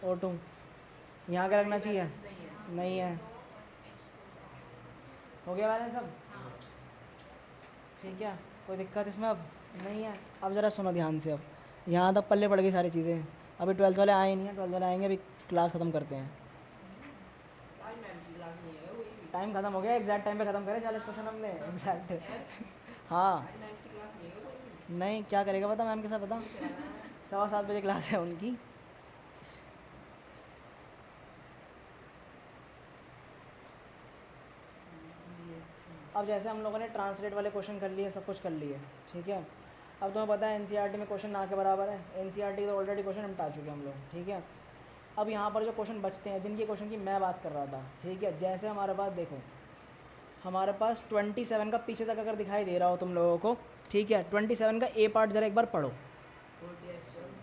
O2। यहाँ क्या लगना चाहिए, नहीं है। हो गया बैलेंस अब, ठीक है, कोई दिक्कत इसमें अब नहीं है। अब ज़रा सुनो ध्यान से, अब यहाँ तक पल्ले पड़ गई सारी चीज़ें, अभी 12th वाले आए नहीं हैं, 12th वाले आएंगे, अभी क्लास ख़त्म करते हैं। आज मैम की क्लास नहीं है कोई भी। टाइम ख़त्म हो गया, एग्जैक्ट टाइम पे ख़त्म करें 40 क्वेश्चन हमने, एग्जैक्ट। हाँ, आज मैम की क्लास नहीं है कोई भी। नहीं क्या करेगा पता, मैम के साथ पता, 7:15 बजे क्लास है उनकी। अब जैसे हम लोगों ने ट्रांसलेट वाले क्वेश्चन कर लिए, सब कुछ कर लिए, ठीक है। अब तुम्हें पता है एनसीईआरटी में क्वेश्चन ना के बराबर है, एनसीईआरटी तो ऑलरेडी क्वेश्चन निपटा चुके हम लोग, ठीक है। अब यहाँ पर जो क्वेश्चन बचते हैं, जिनके क्वेश्चन की मैं बात कर रहा था, ठीक है, जैसे हमारे पास देखो, हमारे पास 27 का पीछे तक अगर दिखाई दे रहा हो तुम लोगों को, ठीक है, 27 का ए पार्ट ज़रा एक बार पढ़ो। 48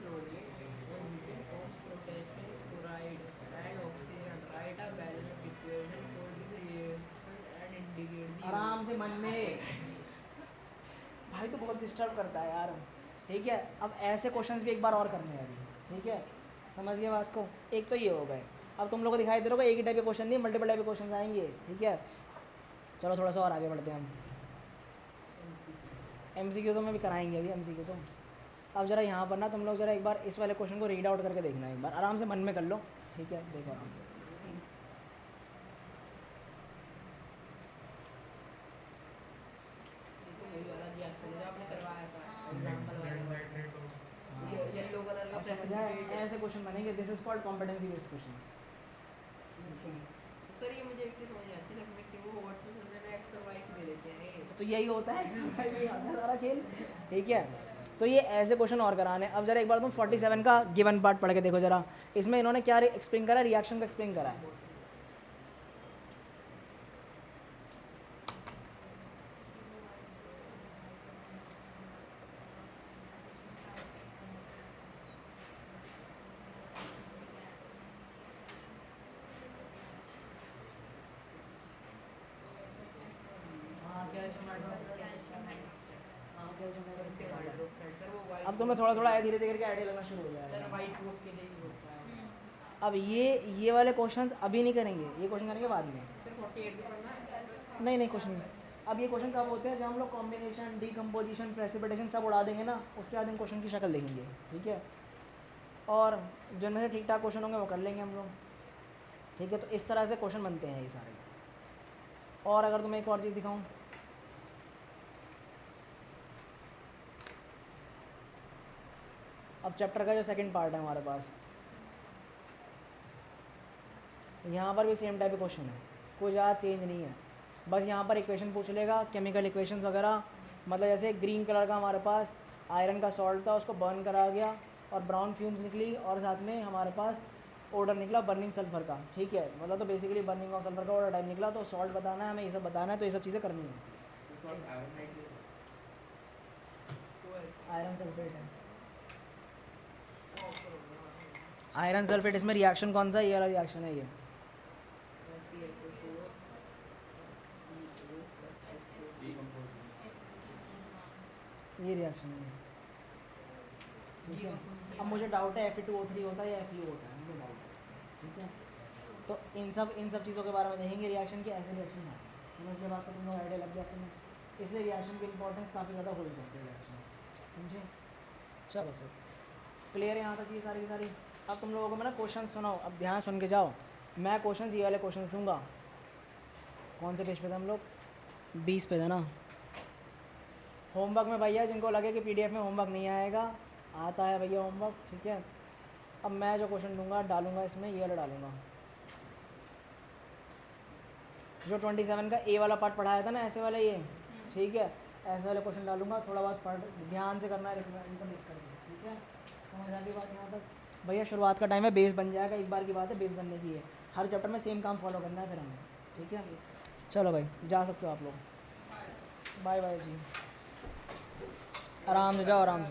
मन में भाई तो बहुत डिस्टर्ब करता है यार। ठीक है, अब ऐसे क्वेश्चंस भी एक बार और करने हैं अभी। ठीक है, समझ गए बात को। एक तो ये हो गए। अब तुम लोग को दिखाई दे रहा होगा एक ही टाइप के क्वेश्चन नहीं, मल्टीपल टाइप के क्वेश्चन आएंगे। ठीक है, चलो थोड़ा सा और आगे बढ़ते हैं हम। MCQ तो मैं भी कराएंगे अभी MCQ तो। अब ज़रा यहाँ पर ना तुम लोग ज़रा एक बार इस वाले क्वेश्चन को रीड आउट करके देखना, एक बार आराम से मन में कर लो। ठीक है, देखो आराम से। वही वाला दिया था जो आपने करवाया था एग्जांपल वाला, ये येलो कलर का अब समझ आए, ऐसे क्वेश्चन बनेंगे। This is called competency based questions. Sir ये मुझे एक चीज समझ नहीं आती ना, maximum what two subject X और वाई दे देते हैं ये। तो यही होता है सारा खेल। ठीक है, तो ये ऐसे क्वेश्चन और कराने। अब जरा एक बार तुम 47 का गिवन पार्ट पढ़ के देखो जरा। इसमें इन्होंने क्या एक्सप्लेन करा है, रिएक्शन का एक्सप्लेन करा है। अब तुम्हें थोड़ा थोड़ा धीरे धीरे करके आइडिया लगना शुरू हो सर जाएगा। वाइट रोज के लिए ही होता है। अब ये वाले क्वेश्चंस अभी नहीं करेंगे, ये क्वेश्चन करेंगे बाद में। सर 48 भी पढ़ना है। नहीं क्वेश्चन नहीं। अब ये क्वेश्चन कब होते हैं, जब हम लोग कॉम्बिनेशन, डीकम्पोजिशन, प्रेसिपिटेशन सब उड़ा देंगे ना, उसके बाद इन क्वेश्चन की शक्ल देखेंगे। ठीक है, और जिनमें से ठीक ठाक क्वेश्चन होंगे वो कर लेंगे हम लोग। ठीक है, तो इस तरह से क्वेश्चन बनते हैं ये सारे। और अगर तुम्हें एक और चीज़ दिखाऊं, अब चैप्टर का जो सेकंड पार्ट है हमारे पास, यहाँ पर भी सेम टाइप के क्वेश्चन है, कोई ज़्यादा चेंज नहीं है। बस यहाँ पर इक्वेशन पूछ लेगा, केमिकल इक्वेशंस वगैरह। मतलब जैसे ग्रीन कलर का हमारे पास आयरन का सॉल्ट था, उसको बर्न करा गया और ब्राउन फ्यूम्स निकली, और साथ में हमारे पास ऑर्डर निकला बर्निंग सल्फर का। ठीक है, मतलब तो बेसिकली बर्निंग ऑफ सल्फर का ऑर्डर टाइप निकला। तो सॉल्ट बताना है हमें, ये सब बताना है, तो ये सब चीज़ें करनी है। आयरन सल्फेट है, आयरन सल्फेट। इसमें रिएक्शन कौन सा है, ये वाला रिएक्शन है ये। ये रिएक्शन है। ठीक है, अब मुझे डाउट है Fe2O3 होता है या Fe होता है, मुझे डाउट है। ठीक है, तो इन सब चीज़ों के बारे में देखेंगे रिएक्शन के। ऐसे रिएक्शन है, समझ के बाद तो तुम लोग आइडिया लग गया तुम्हें। इसलिए रिएक्शन की इंपॉर्टेंस काफ़ी ज़्यादा होल्ड करते हैं रिएक्शन, समझे। चलो फिर क्लियर है यहाँ तक ये सारी की सारी। अब तुम लोगों को मैं ना क्वेश्चन सुनाओ, अब ध्यान सुन के जाओ। मैं क्वेश्चन ये वाले क्वेश्चन दूंगा। कौन से पेज पे थे हम लोग, 20 पे थे ना। होमवर्क में भैया जिनको लगे कि PDF में होमवर्क नहीं आएगा, आता है भैया होमवर्क। ठीक है, अब मैं जो क्वेश्चन दूंगा डालूंगा इसमें, ये वाला डालूंगा जो 27 का A वाला पार्ट पढ़ाया था ना, ऐसे वाला ये। ठीक है, ऐसे वाले क्वेश्चन डालूंगा। थोड़ा बहुत पढ़ ध्यान से करना है, इनको लिख करके। ठीक है, समझ आ गई बात यहाँ तक। भैया शुरुआत का टाइम है, बेस बन जाएगा, एक बार की बात है, बेस बनने की है। हर चैप्टर में सेम काम फॉलो करना है फिर हमें। ठीक है, चलो भाई जा सकते हो आप लोग। बाय बाय जी, आराम से जाओ, आराम से।